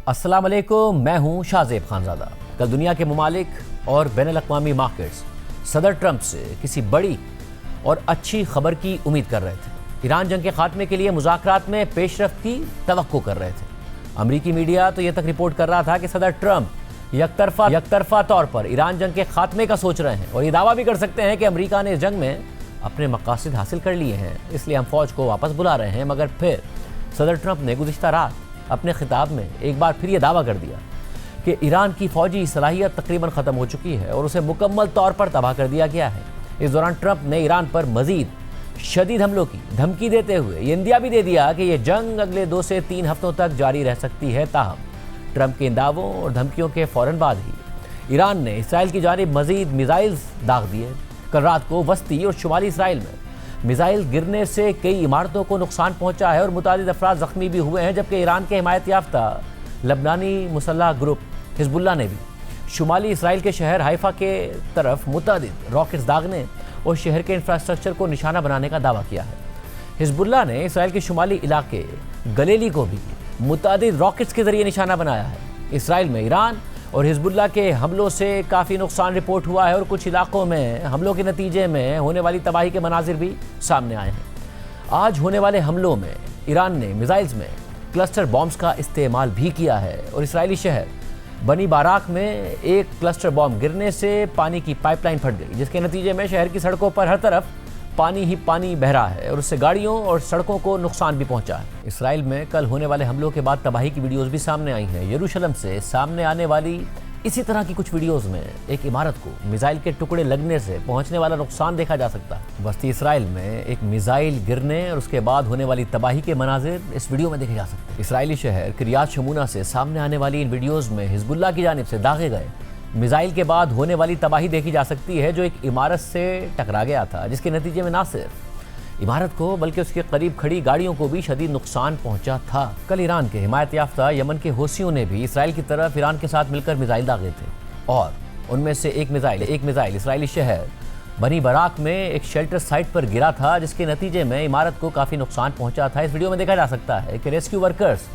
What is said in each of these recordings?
अस्सलाम वालेकुम, मैं हूं शाहजेब खानजादा। कल दुनिया के ममालिक और बैनुल-अक़वामी मार्केट्स सदर ट्रंप से किसी बड़ी और अच्छी खबर की उम्मीद कर रहे थे। ईरान जंग के खात्मे के लिए मुज़ाकरात में पेशरफ्त की तवक्को कर रहे थे। अमरीकी मीडिया तो यह तक रिपोर्ट कर रहा था कि सदर ट्रंप यकतरफा तौर पर ईरान जंग के खात्मे का सोच रहे हैं और ये दावा भी कर सकते हैं कि अमरीका ने इस जंग में अपने मकासद हासिल कर लिए हैं, इसलिए हम फौज को वापस बुला रहे हैं। मगर फिर सदर ट्रंप ने गुज़िश्ता रात अपने खिताब में एक बार फिर यह दावा कर दिया कि ईरान की फौजी सलाहियत तकरीबन ख़त्म हो चुकी है और उसे मुकम्मल तौर पर तबाह कर दिया गया है। इस दौरान ट्रंप ने ईरान पर मज़ीद शदीद हमलों की धमकी देते हुए ये इंदिया भी दे दिया कि यह जंग अगले 2 से 3 हफ्तों तक जारी रह सकती है। ताहम ट्रंप के इन दावों और धमकियों के फ़ौरन बाद ही ईरान ने इसराइल की जानिब मज़ीद मिसाइल्स दाग दिए। कल रात को वस्ती और शुमाली इसराइल में मिसाइल गिरने से कई इमारतों को नुकसान पहुंचा है और मुतादिद अफराद ज़ख्मी भी हुए हैं, जबकि ईरान के हिमायत याफ्ता लबनानी मुसल्लह ग्रुप हिजबुल्लाह ने भी शुमाली इसराइल के शहर हाइफा के तरफ मुतादिद रॉकेट्स दागने और शहर के इंफ्रास्ट्रक्चर को निशाना बनाने का दावा किया है। हिजबुल्लाह ने इसराइल के शुमाली इलाके गलीली को भी मुतादिद रॉकेट्स के जरिए निशाना बनाया है। इसराइल में ईरान और हिजबुल्लाह के हमलों से काफ़ी नुकसान रिपोर्ट हुआ है और कुछ इलाकों में हमलों के नतीजे में होने वाली तबाही के मनाजिर भी सामने आए हैं। आज होने वाले हमलों में ईरान ने मिसाइल्स में क्लस्टर बॉम्ब्स का इस्तेमाल भी किया है और इसराइली शहर बनी बाराक में एक क्लस्टर बॉम्ब गिरने से पानी की पाइपलाइन फट गई, जिसके नतीजे में शहर की सड़कों पर हर तरफ पानी ही पानी बह रहा है और उससे गाड़ियों और सड़कों को नुकसान भी पहुंचा है। इसराइल में कल होने वाले हमलों के बाद तबाही की वीडियोस भी सामने आई हैं। यरूशलेम से सामने आने वाली इसी तरह की कुछ वीडियोस में एक इमारत को मिसाइल के टुकड़े लगने से पहुंचने वाला नुकसान देखा जा सकता है। वस्ती इसराइल में एक मिसाइल गिरने और उसके बाद होने वाली तबाही के मनाजिर इस वीडियो में देखे जा सकते हैं। इसराइली शहर किरियात शमूना से सामने आने वाली इन वीडियोज़ में हिजबुल्लाह की जानिब से दागे गए मिसाइल के बाद होने वाली तबाही देखी जा सकती है, जो एक इमारत से टकरा गया था, जिसके नतीजे में ना सिर्फ इमारत को बल्कि उसके करीब खड़ी गाड़ियों को भी शदीद नुकसान पहुंचा था। कल ईरान के हिमायत याफ्ता यमन के हौसियों ने भी इसराइल की तरफ ईरान के साथ मिलकर मिसाइल दागे थे और उनमें से एक मिसाइल इसराइली शहर बनी बराक में एक शेल्टर साइट पर गिरा था, जिसके नतीजे में इमारत को काफ़ी नुकसान पहुँचा था। इस वीडियो में देखा जा सकता है कि रेस्क्यू वर्कर्स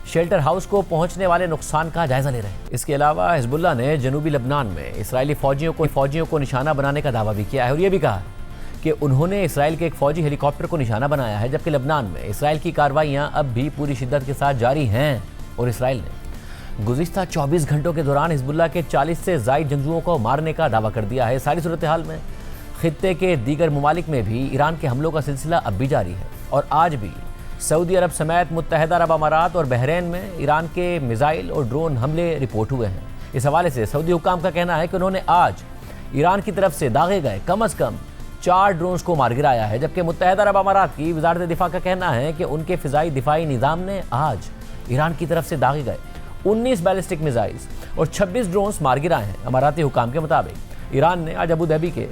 शेल्टर हाउस को पहुंचने वाले नुकसान का जायजा ले रहे हैं। इसके अलावा हिजबुल्लाह ने जनूबी लबनान में इसराइली फौजियों को निशाना बनाने का दावा भी किया है और ये भी कहा है कि उन्होंने इसराइल के एक फौजी हेलीकॉप्टर को निशाना बनाया है, जबकि लबनान में इसराइल की कार्रवाइयां अब भी पूरी शिद्दत के साथ जारी हैं और इसराइल ने गुज़िश्ता 24 घंटों के दौरान हिजबुल्लाह के 40 से ज़ायद जंगजुओं को मारने का दावा कर दिया है। सारी सूरत हाल में खित्ते के दीगर ममालिक में भी ईरान के हमलों का सिलसिला अब भी जारी है और आज भी सऊदी अरब समेत मुत्तहिदा अरब अमारात और बहरीन में ईरान के मिसाइल और ड्रोन हमले रिपोर्ट हुए हैं। इस हवाले से सऊदी हुक्काम का कहना है कि उन्होंने आज ईरान की तरफ से दागे गए कम अज़ कम 4 ड्रोन्स को मार गिराया है, जबकि मुत्तहिदा अरब अमारात की वज़ारत दिफा का कहना है कि उनके फ़िज़ाई दिफाई निज़ाम ने आज ईरान की तरफ से दागे गए 19 बैलिस्टिक मिसाइल्स और 26 ड्रोन्स मार गिराए हैं। अमाराती हुक्काम के मुताबिक ईरान ने आज अबू धाबी के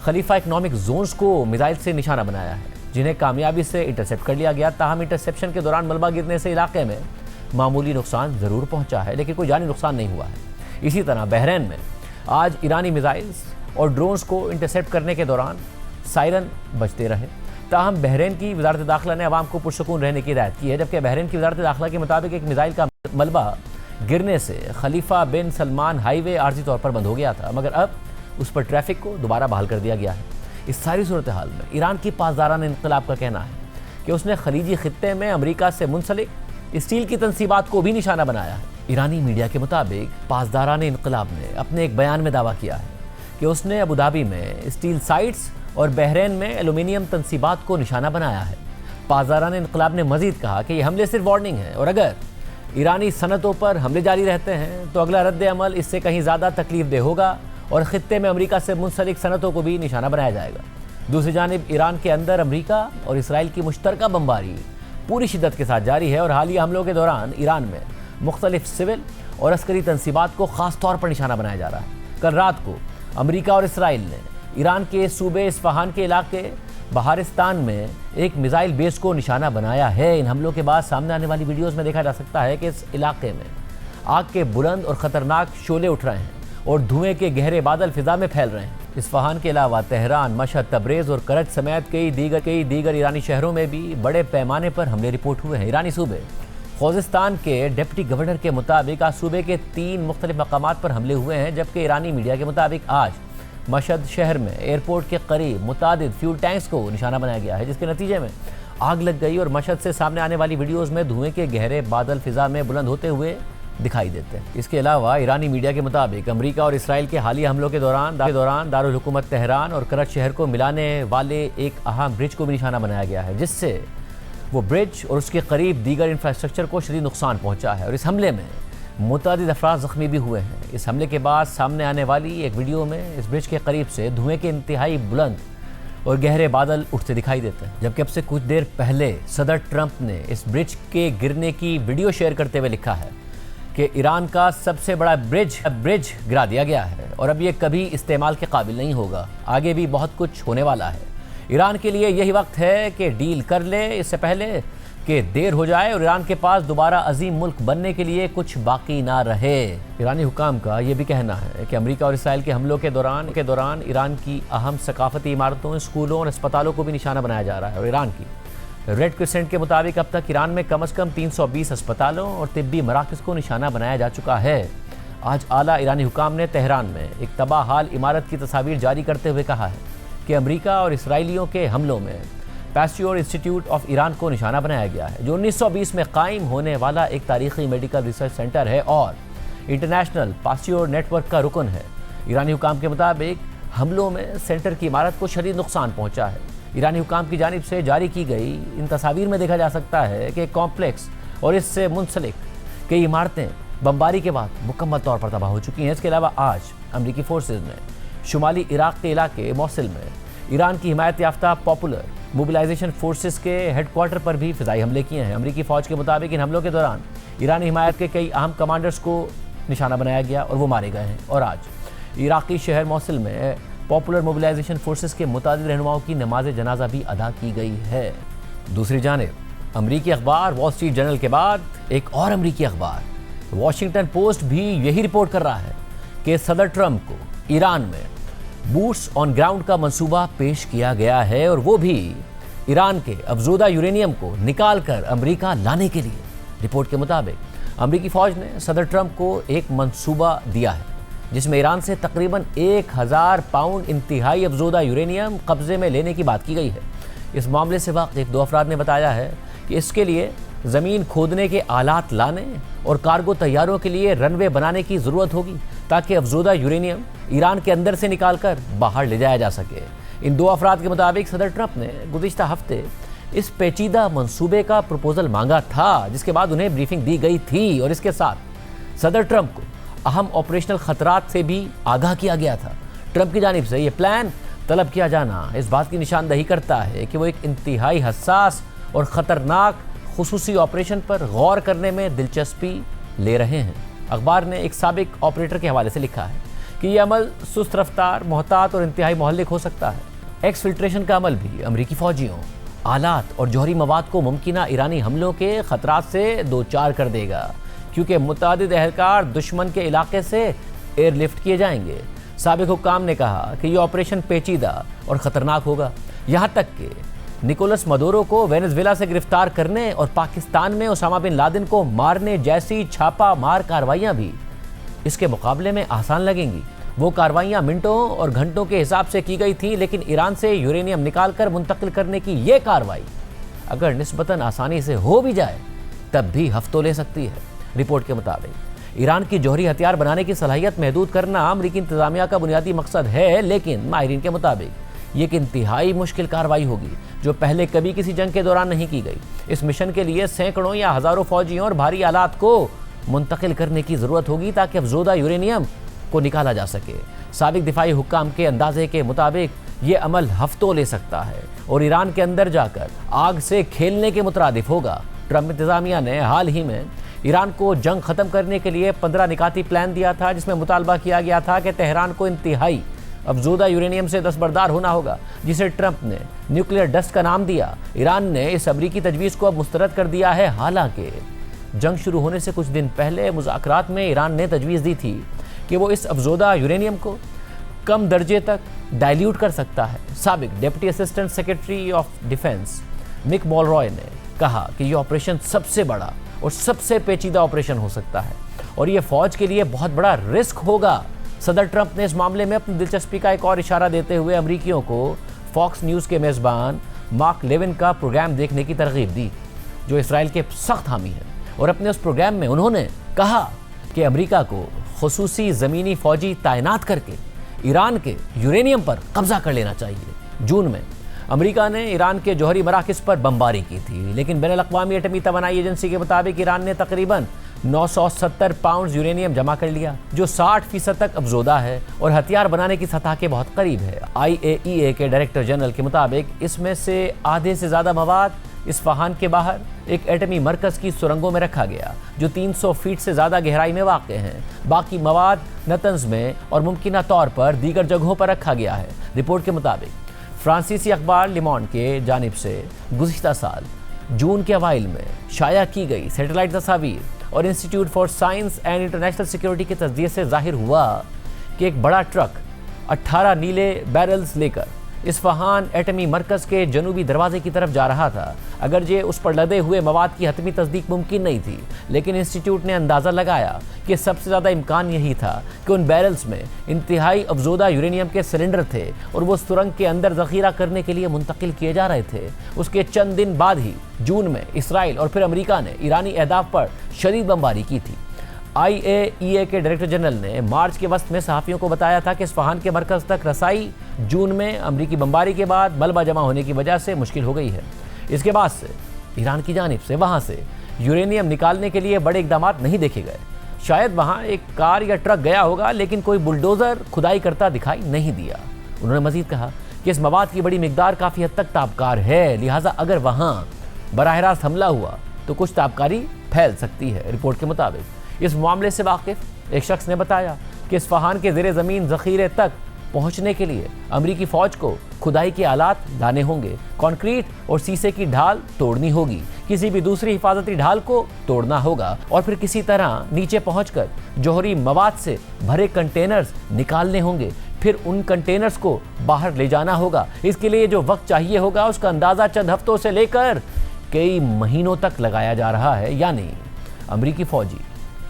खलीफा इकनॉमिक जोन्स को मिसाइल से निशाना बनाया है, जिन्हें कामयाबी से इंटरसेप्ट कर लिया गया। ताहम इंटरसेप्शन के दौरान मलबा गिरने से इलाके में मामूली नुकसान ज़रूर पहुंचा है, लेकिन कोई जानी नुकसान नहीं हुआ है। इसी तरह बहरीन में आज ईरानी मिसाइल्स और ड्रोन्स को इंटरसेप्ट करने के दौरान सायरन बजते रहे। ताहम बहरीन की वज़ारत दाखिला ने अवाम को पुरसुकून रहने की हिदायत की है, जबकि बहरीन की वज़ारत दाखिला के मुताबिक एक मिसाइल का मलबा गिरने से खलीफा बिन सलमान हाईवे आर्जी तौर पर बंद हो गया था, मगर अब उस पर ट्रैफिक को दोबारा बहाल कर दिया गया है। इस सारी सूरत हाल में ईरान की पासदारान इनकलाब का कहना है कि उसने खलीजी खित्ते में अमेरिका से मुंसलिक स्टील की तनसीबात को भी निशाना बनाया है। ईरानी मीडिया के मुताबिक पासदारान इनकलाब ने अपने एक बयान में दावा किया है कि उसने अबू धाबी में स्टील साइट्स और बहरीन में एलुमिनियम तनसीबात को निशाना बनाया है। पासदारान इनकलाब ने मजीद कहा कि ये हमले सिर्फ वार्निंग है और अगर ईरानी सनतों पर हमले जारी रहते हैं तो अगला रद्द अमल इससे कहीं ज़्यादा तकलीफदेह होगा और ख़ित्ते में अमेरिका से मुंसलिक सनतों को भी निशाना बनाया जाएगा। दूसरी जानिब ईरान के अंदर अमेरिका और इसराइल की मुश्तरका बमबारी पूरी शिद्दत के साथ जारी है और हालिया हमलों के दौरान ईरान में मुख्तलिफ सिविल और अस्करी तनसीबात को ख़ास तौर पर निशाना बनाया जा रहा है। कल रात को अमेरिका और इसराइल ने ईरान के सूबे इस्फहान के इलाके बहारिस्तान में एक मिसाइल बेस को निशाना बनाया है। इन हमलों के बाद सामने आने वाली वीडियोज़ में देखा जा सकता है कि इस इलाके में आग के बुलंद और ख़तरनाक शोले उठ रहे हैं और धुएं के गहरे बादल फिजा में फैल रहे हैं। इस्फहान के अलावा तेहरान, मशहद, तब्रेज़ और करच समेत कई दीगर ईरानी शहरों में भी बड़े पैमाने पर हमले रिपोर्ट हुए हैं। ईरानी सूबे खोजिस्तान के डिप्टी गवर्नर के मुताबिक आज सूबे के 3 मुख्तलिफ मकामात पर हमले हुए हैं, जबकि ईरानी मीडिया के मुताबिक आज मशहद शहर में एयरपोर्ट के करीब मुतादिद फ्यूल टैंक्स को निशाना बनाया गया है, जिसके नतीजे में आग लग गई और मशहद से सामने आने वाली वीडियोज़ में धुएं के गहरे बादल फिजा में बुलंद होते हुए दिखाई देते हैं। इसके अलावा ईरानी मीडिया के मुताबिक अमेरिका और इसराइल के हालिया हमलों के दौरान दारुल हुकूमत तेहरान और करच शहर को मिलाने वाले एक अहम ब्रिज को भी निशाना बनाया गया है, जिससे वो ब्रिज और उसके करीब दीगर इंफ्रास्ट्रक्चर को शदीद नुकसान पहुंचा है और इस हमले में मुतादिद अफराद ज़ख्मी भी हुए हैं। इस हमले के बाद सामने आने वाली एक वीडियो में इस ब्रिज के करीब से धुएं के इंतहाई बुलंद और गहरे बादल उठते दिखाई देते हैं, जबकि अब से कुछ देर पहले सदर ट्रंप ने इस ब्रिज के गिरने की वीडियो शेयर करते हुए लिखा है कि ईरान का सबसे बड़ा ब्रिज गिरा दिया गया है और अब ये कभी इस्तेमाल के काबिल नहीं होगा, आगे भी बहुत कुछ होने वाला है। ईरान के लिए यही वक्त है कि डील कर ले इससे पहले कि देर हो जाए और ईरान के पास दोबारा अजीम मुल्क बनने के लिए कुछ बाकी ना रहे। ईरानी हुकाम का ये भी कहना है कि अमेरिका और इसराइल के हमलों के दौरान ईरान की अहम सकाफती इमारतों, स्कूलों और अस्पतालों को भी निशाना बनाया जा रहा है और ईरान की रेड क्रिसेंट के मुताबिक अब तक ईरान में कम से कम 320 अस्पतालों और तिब्बी मराकज़ को निशाना बनाया जा चुका है। आज आला ईरानी हुकाम ने तेहरान में एक तबाह हाल इमारत की तस्वीर जारी करते हुए कहा है कि अमेरिका और इसराइलियों के हमलों में पैस्ट्योर इंस्टीट्यूट ऑफ ईरान को निशाना बनाया गया है, जो 1920 में कायम होने वाला एक तारीखी मेडिकल रिसर्च सेंटर है और इंटरनेशनल पैस्ट्योर नेटवर्क का रुकन है। ईरानी हुकाम के मुताबिक हमलों में सेंटर की इमारत को शदीद नुकसान पहुंचा है। ईरानी हुकाम की जानिब से जारी की गई इन तस्वीर में देखा जा सकता है कि कॉम्प्लेक्स और इससे मुंसलिक कई इमारतें बमबारी के बाद मुकम्मल तौर पर तबाह हो चुकी हैं। इसके अलावा आज अमरीकी फोर्सेज ने शुमाली इराक के इलाके मौसिल में ईरान की हिमायत याफ्ता पॉपुलर मोबिलाइजेशन फोर्सेस के हेडक्वार्टर पर भी फिजाई हमले किए हैं। अमरीकी फ़ौज के मुताबिक इन हमलों के दौरान ईरानी हिमायत के कई अहम कमांडर्स को निशाना बनाया गया और वो मारे गए हैं और आज इराकी शहर मौसिल में पॉपुलर मोबिलाइजेशन फोर्सेस के मुतादिद रहनुमाओं की नमाज जनाजा भी अदा की गई है। दूसरी जानिब अमरीकी अखबार वॉल स्ट्रीट जर्नल के बाद एक और अमरीकी अखबार वॉशिंगटन पोस्ट भी यही रिपोर्ट कर रहा है कि सदर ट्रंप को ईरान में बूट्स ऑन ग्राउंड का मंसूबा पेश किया गया है और वो भी ईरान के अफजूदा यूरेनियम को निकाल कर अमरीका लाने के लिए। रिपोर्ट के मुताबिक अमरीकी फ़ौज ने सदर ट्रंप को एक मंसूबा दिया है जिसमें ईरान से तकरीबन 1000 पाउंड इंतहाई अफजूदा यूरेनियम कब्जे में लेने की बात की गई है। इस मामले से वाकिफ 2 अफराद ने बताया है कि इसके लिए ज़मीन खोदने के आलात लाने और कार्गो तैयारों के लिए रनवे बनाने की ज़रूरत होगी ताकि अफजूदा यूरेनियम ईरान के अंदर से निकालकर बाहर ले जाया जा सके। इन 2 अफराद के मुताबिक सदर ट्रंप ने गुज़िश्ता हफ्ते इस पेचीदा मंसूबे का प्रपोजल मांगा था, जिसके बाद उन्हें ब्रीफिंग दी गई थी और इसके साथ सदर ट्रंप को अहम ऑपरेशनल खतरात से भी आगाह किया गया था। ट्रंप की जानिब से यह प्लान तलब किया जाना इस बात की निशानदही करता है कि वो एक इंतहाई हसास और ख़तरनाक खुसूसी ऑपरेशन पर गौर करने में दिलचस्पी ले रहे हैं। अखबार ने एक साबिक ऑपरेटर के हवाले से लिखा है कि यह अमल सुस्त रफ्तार, मोहतात और इंतहाई मोहल्लिक हो सकता है। एक्सफिल्ट्रेशन का अमल भी अमरीकी फ़ौजियों, आलात और जौहरी मवाद को मुमकिना ईरानी हमलों के ख़तरात से दो चार कर देगा, क्योंकि मुतादिद एहलकार दुश्मन के इलाके से एयरलिफ्ट किए जाएंगे। साबिक हुक्काम ने कहा कि यह ऑपरेशन पेचीदा और ख़तरनाक होगा, यहाँ तक कि निकोलस मदुरो को वेनेजुएला से गिरफ्तार करने और पाकिस्तान में ओसामा बिन लादेन को मारने जैसी छापा मार कार्रवाइयाँ भी इसके मुकाबले में आसान लगेंगी। वो कार्रवाइयाँ मिनटों और घंटों के हिसाब से की गई थी, लेकिन ईरान से यूरेनियम निकालकर मुंतकिल करने की ये कार्रवाई अगर निस्बतन आसानी से हो भी जाए तब भी हफ्तों ले सकती है। रिपोर्ट के मुताबिक ईरान की जौहरी हथियार बनाने की सलाहियत महदूद करना अमरीकी इंतजामिया का बुनियादी मकसद है, लेकिन माहिरीन के मुताबिक ये एक इंतहाई मुश्किल कार्रवाई होगी जो पहले कभी किसी जंग के दौरान नहीं की गई। इस मिशन के लिए सैकड़ों या हज़ारों फौजियों और भारी आलात को मुंतकिल करने की ज़रूरत होगी ताकि अफजूदा यूरेनियम को निकाला जा सके। साबिक दिफाई हुक्काम के अंदाजे के मुताबिक ये अमल हफ्तों ले सकता है और ईरान के अंदर जाकर आग से खेलने के मुतरादिफ होगा। ट्रंप इंतजामिया ने हाल ही में ईरान को जंग ख़त्म करने के लिए 15 निकाती प्लान दिया था, जिसमें मुतालबा किया गया था कि तेहरान को इंतहाई अफजूदा यूरेनियम से दस्तबरदार होना होगा, जिसे ट्रंप ने न्यूक्लियर डस्ट का नाम दिया। ईरान ने इस अमरीकी तजवीज़ को अब मुस्तरद कर दिया है। हालांकि जंग शुरू होने से कुछ दिन पहले मुज़ाकरात में ईरान ने तजवीज़ दी थी कि वो इस अफजूदा यूरेनियम को कम दर्जे तक डाइल्यूट कर सकता है। साबिक deputy assistant secretary of defence Mick Mulroy ने कहा कि यह ऑपरेशन सबसे बड़ा और सबसे पेचीदा ऑपरेशन हो सकता है और ये फौज के लिए बहुत बड़ा रिस्क होगा। सदर ट्रंप ने इस मामले में अपनी दिलचस्पी का एक और इशारा देते हुए अमरीकियों को फॉक्स न्यूज़ के मेज़बान मार्क लेविन का प्रोग्राम देखने की तरगीब दी, जो इसराइल के सख्त हामी हैं। और अपने उस प्रोग्राम में उन्होंने कहा कि अमेरिका को खुसूसी ज़मीनी फौजी तैनात करके ईरान के यूरेनियम पर कब्जा कर लेना चाहिए। जून में अमेरिका ने ईरान के जौहरी मराकज़ पर बमबारी की थी, लेकिन बैनुल-अक़वामी एटमी तवानाई एजेंसी के मुताबिक ईरान ने तकरीबन 970 पाउंड यूरेनियम जमा कर लिया, जो 60% तक अफजोदा है और हथियार बनाने की सतह के बहुत करीब है। IAEA के डायरेक्टर जनरल के मुताबिक इसमें से आधे से ज़्यादा मवाद इस्फहान के बाहर एक एटमी मरकज़ की सुरंगों में रखा गया, जो 300 फीट से ज़्यादा गहराई में वाक़ हैं। बाकी मवाद नतंज़ में और मुमकिना तौर पर दीगर जगहों पर रखा गया है। रिपोर्ट के मुताबिक फ्रांसीसी अखबार लिमॉन के जानिब से गुज़िश्ता साल जून के अवाइल में शाया की गई सैटेलाइट तस्वीर और institute for science and international security के तजज़िये से जाहिर हुआ कि एक बड़ा ट्रक 18 नीले बैरल्स लेकर इस्फहान एटमी मरकज़ के जनूबी दरवाजे की तरफ जा रहा था। अगर ये उस पर लदे हुए मवाद की हतमी तस्दीक मुमकिन नहीं थी, लेकिन इंस्टीट्यूट ने अंदाज़ा लगाया कि सबसे ज़्यादा इम्कान यही था कि उन बैरल्स में इंतहाई अफजोदा यूरेनियम के सिलेंडर थे और वो सुरंग के अंदर ज़ख़ीरा करने के लिए मुंतकिल किए जा रहे थे। उसके चंद दिन बाद ही जून में इसराइल और फिर अमेरिका ने ईरानी अहदाफ पर शदीद बमबारी की थी। IAEA के डायरेक्टर जनरल ने मार्च के वक्त में सहाफ़ियों को बताया था कि इस्फहान के मरकज़ तक रसाई जून में अमरीकी बमबारी के बाद मलबा जमा होने की वजह से मुश्किल हो गई है। इसके बाद से ईरान की जानिब से वहाँ से यूरेनियम निकालने के लिए बड़े इक़दाम नहीं देखे गए। शायद वहाँ एक कार या ट्रक गया होगा, लेकिन कोई बुलडोज़र खुदाई करता दिखाई नहीं दिया। उन्होंने मज़ीद कहा कि इस मवाद की बड़ी मिकदार काफ़ी हद तक ताबकार है, लिहाजा अगर वहाँ बराह रास्त हमला हुआ तो कुछ ताबकारी फैल सकती है। रिपोर्ट के मुताबिक इस मामले से वाकिफ एक शख्स ने बताया कि इस्फहान के ज़ेरे ज़मीन ज़ख़ीरे तक पहुँचने के लिए अमरीकी फ़ौज को खुदाई के आलात लाने होंगे, कंक्रीट और शीशे की ढाल तोड़नी होगी, किसी भी दूसरी हिफाजती ढाल को तोड़ना होगा और फिर किसी तरह नीचे पहुँचकर जौहरी मवाद से भरे कंटेनर्स निकालने होंगे। फिर उन कंटेनर्स को बाहर ले जाना होगा। इसके लिए जो वक्त चाहिए होगा उसका अंदाज़ा चंद हफ्तों से लेकर कई महीनों तक लगाया जा रहा है। यानी अमरीकी फ़ौजी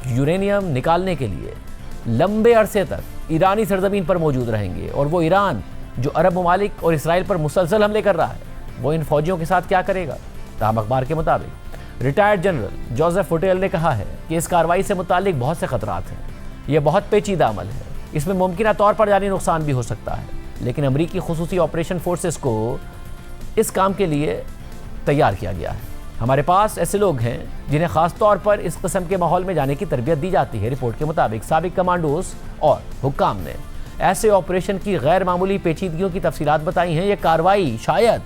यूरेनियम निकालने के लिए लंबे अरसे तक ईरानी सरजमीन पर मौजूद रहेंगे और वो ईरान जो अरब ममालिक और इसराइल पर मुसलसल हमले कर रहा है, वो इन फौजियों के साथ क्या करेगा। ताम अखबार के मुताबिक रिटायर्ड जनरल जोसेफ फुटेल ने कहा है कि इस कार्रवाई से मुतालिक बहुत से खतरात हैं। यह बहुत पेचीदा अमल है, इसमें मुमकिन तौर पर जानी नुकसान भी हो सकता है, लेकिन अमरीकी खुसूसी ऑपरेशन फोर्सेस को इस काम के लिए तैयार किया गया है। हमारे पास ऐसे लोग हैं जिन्हें ख़ास तौर पर इस किस्म के माहौल में जाने की तरबियत दी जाती है। रिपोर्ट के मुताबिक साबिक कमांडोज और हुक्काम ने ऐसे ऑपरेशन की गैर मामूली पेचीदगियों की तफसीलात बताई हैं। ये कार्रवाई शायद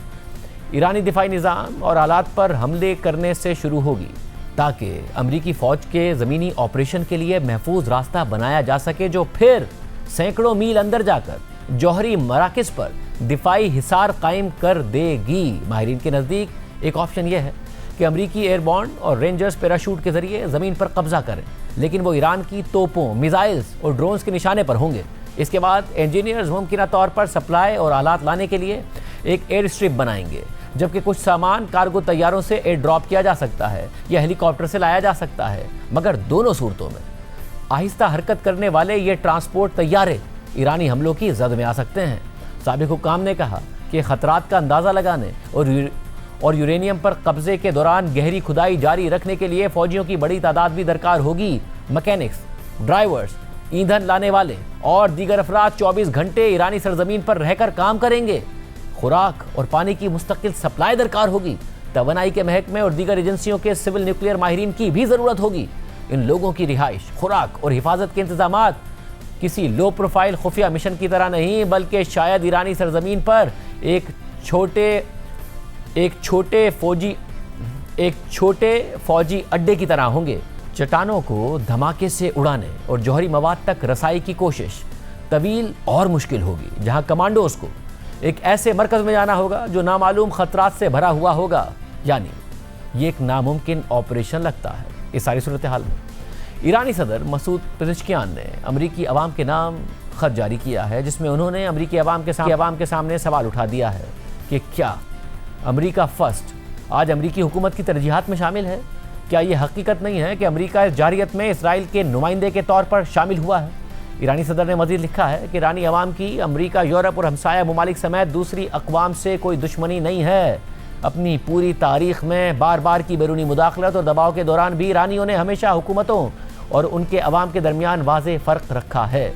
ईरानी दिफाई निज़ाम और आलात पर हमले करने से शुरू होगी, ताकि अमरीकी फ़ौज के ज़मीनी ऑपरेशन के लिए महफूज रास्ता बनाया जा सके, जो फिर सैकड़ों मील अंदर जाकर जौहरी मराकज़ पर दिफाई हिसार कायम कर देगी। माहिरीन के नज़दीक एक ऑप्शन यह है कि अमरीकी एयरबॉर्न और रेंजर्स पैराशूट के जरिए ज़मीन पर कब्जा करें, लेकिन वो ईरान की तोपों, मिसाइल्स और ड्रोन्स के निशाने पर होंगे। इसके बाद इंजीनियर्स मुमकिन तौर पर सप्लाई और आलात लाने के लिए एक एयर स्ट्रिप बनाएंगे, जबकि कुछ सामान कार्गो तैयारों से एयर ड्रॉप किया जा सकता है या हेलीकॉप्टर से लाया जा सकता है। मगर दोनों सूरतों में आहिस्ता हरकत करने वाले ये ट्रांसपोर्ट तैयारे ईरानी हमलों की जद में आ सकते हैं। साबिक हुक्काम ने कहा कि खतरात का अंदाज़ा लगाने और यूरेनियम पर कब्जे के दौरान गहरी खुदाई जारी रखने के लिए फौजियों की बड़ी तादाद भी दरकार होगी। मैकेनिक्स, ड्राइवर्स, ईंधन लाने वाले और दीगर अफराद 24 घंटे ईरानी सरजमीन पर रहकर काम करेंगे। खुराक और पानी की मुस्तकिल सप्लाई दरकार होगी। तवानाई के महकमे और दीगर एजेंसियों के सिविल न्यूक्लियर माहिरीन की भी ज़रूरत होगी। इन लोगों की रिहाइश, खुराक और हिफाजत के इंतजामात किसी लो प्रोफाइल खुफिया मिशन की तरह नहीं, बल्कि शायद ईरानी सरजमीन पर एक छोटे फौजी अड्डे की तरह होंगे। चट्टानों को धमाके से उड़ाने और जौहरी मवाद तक रसाई की कोशिश तवील और मुश्किल होगी, जहां कमांडोज को एक ऐसे मरकज़ में जाना होगा जो नामालूम खतरात से भरा हुआ होगा। यानी ये एक नामुमकिन ऑपरेशन लगता है। इस सारी सूरत हाल में ईरानी सदर मसूद पेज़ेश्कियान ने अमरीकी अवाम के नाम ख़त जारी किया है, जिसमें उन्होंने अमरीकी अवाम के सामने सवाल उठा दिया है कि क्या अमरीका फर्स्ट आज अमरीकी हुकूमत की तरजीहात में शामिल है, क्या ये हकीकत नहीं है कि अमेरिका इस जारहियत में इसराइल के नुमाइंदे के तौर पर शामिल हुआ है? ईरानी सदर ने मजीद लिखा है कि ईरानी अवाम की अमेरिका, यूरोप और हमसाया ममालिक समेत दूसरी अक़वाम से कोई दुश्मनी नहीं है। अपनी पूरी तारीख में बार बार की बैरूनी मुदाखलत और दबाव के दौरान भी ईरानियों ने हमेशा हुकूमतों और उनके अवाम के दरमियान वाज़ेह फ़र्क रखा है।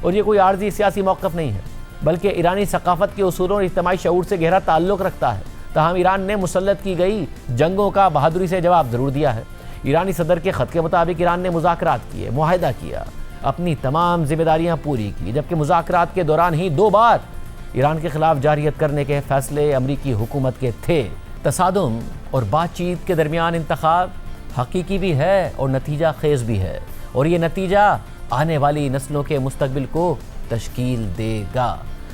और ये कोई आर्जी सियासी मौक़िफ़ नहीं है, बल्कि ईरानी सकाफ़त के उसूलों और इज्तिमाई शऊर से गहरा ताल्लुक़ रखता है। ताहम ईरान ने मुसल्लत की गई जंगों का बहादुरी से जवाब ज़रूर दिया है। ईरानी सदर के ख़त के मुताबिक ईरान ने मुज़ाकरात किए, मुआहिदा किया, अपनी तमाम जिम्मेदारियाँ पूरी की, जबकि मुज़ाकरात के दौरान ही 2 बार ईरान के ख़िलाफ़ जारहियत करने के फ़ैसले अमरीकी हुकूमत के थे। तसादुम और बातचीत के दरमियान इंतखाब हकीकी भी है और नतीजा खेज़ भी है, और ये नतीजा आने वाली नस्लों के मुस्तकबिल को तश्कील देगा।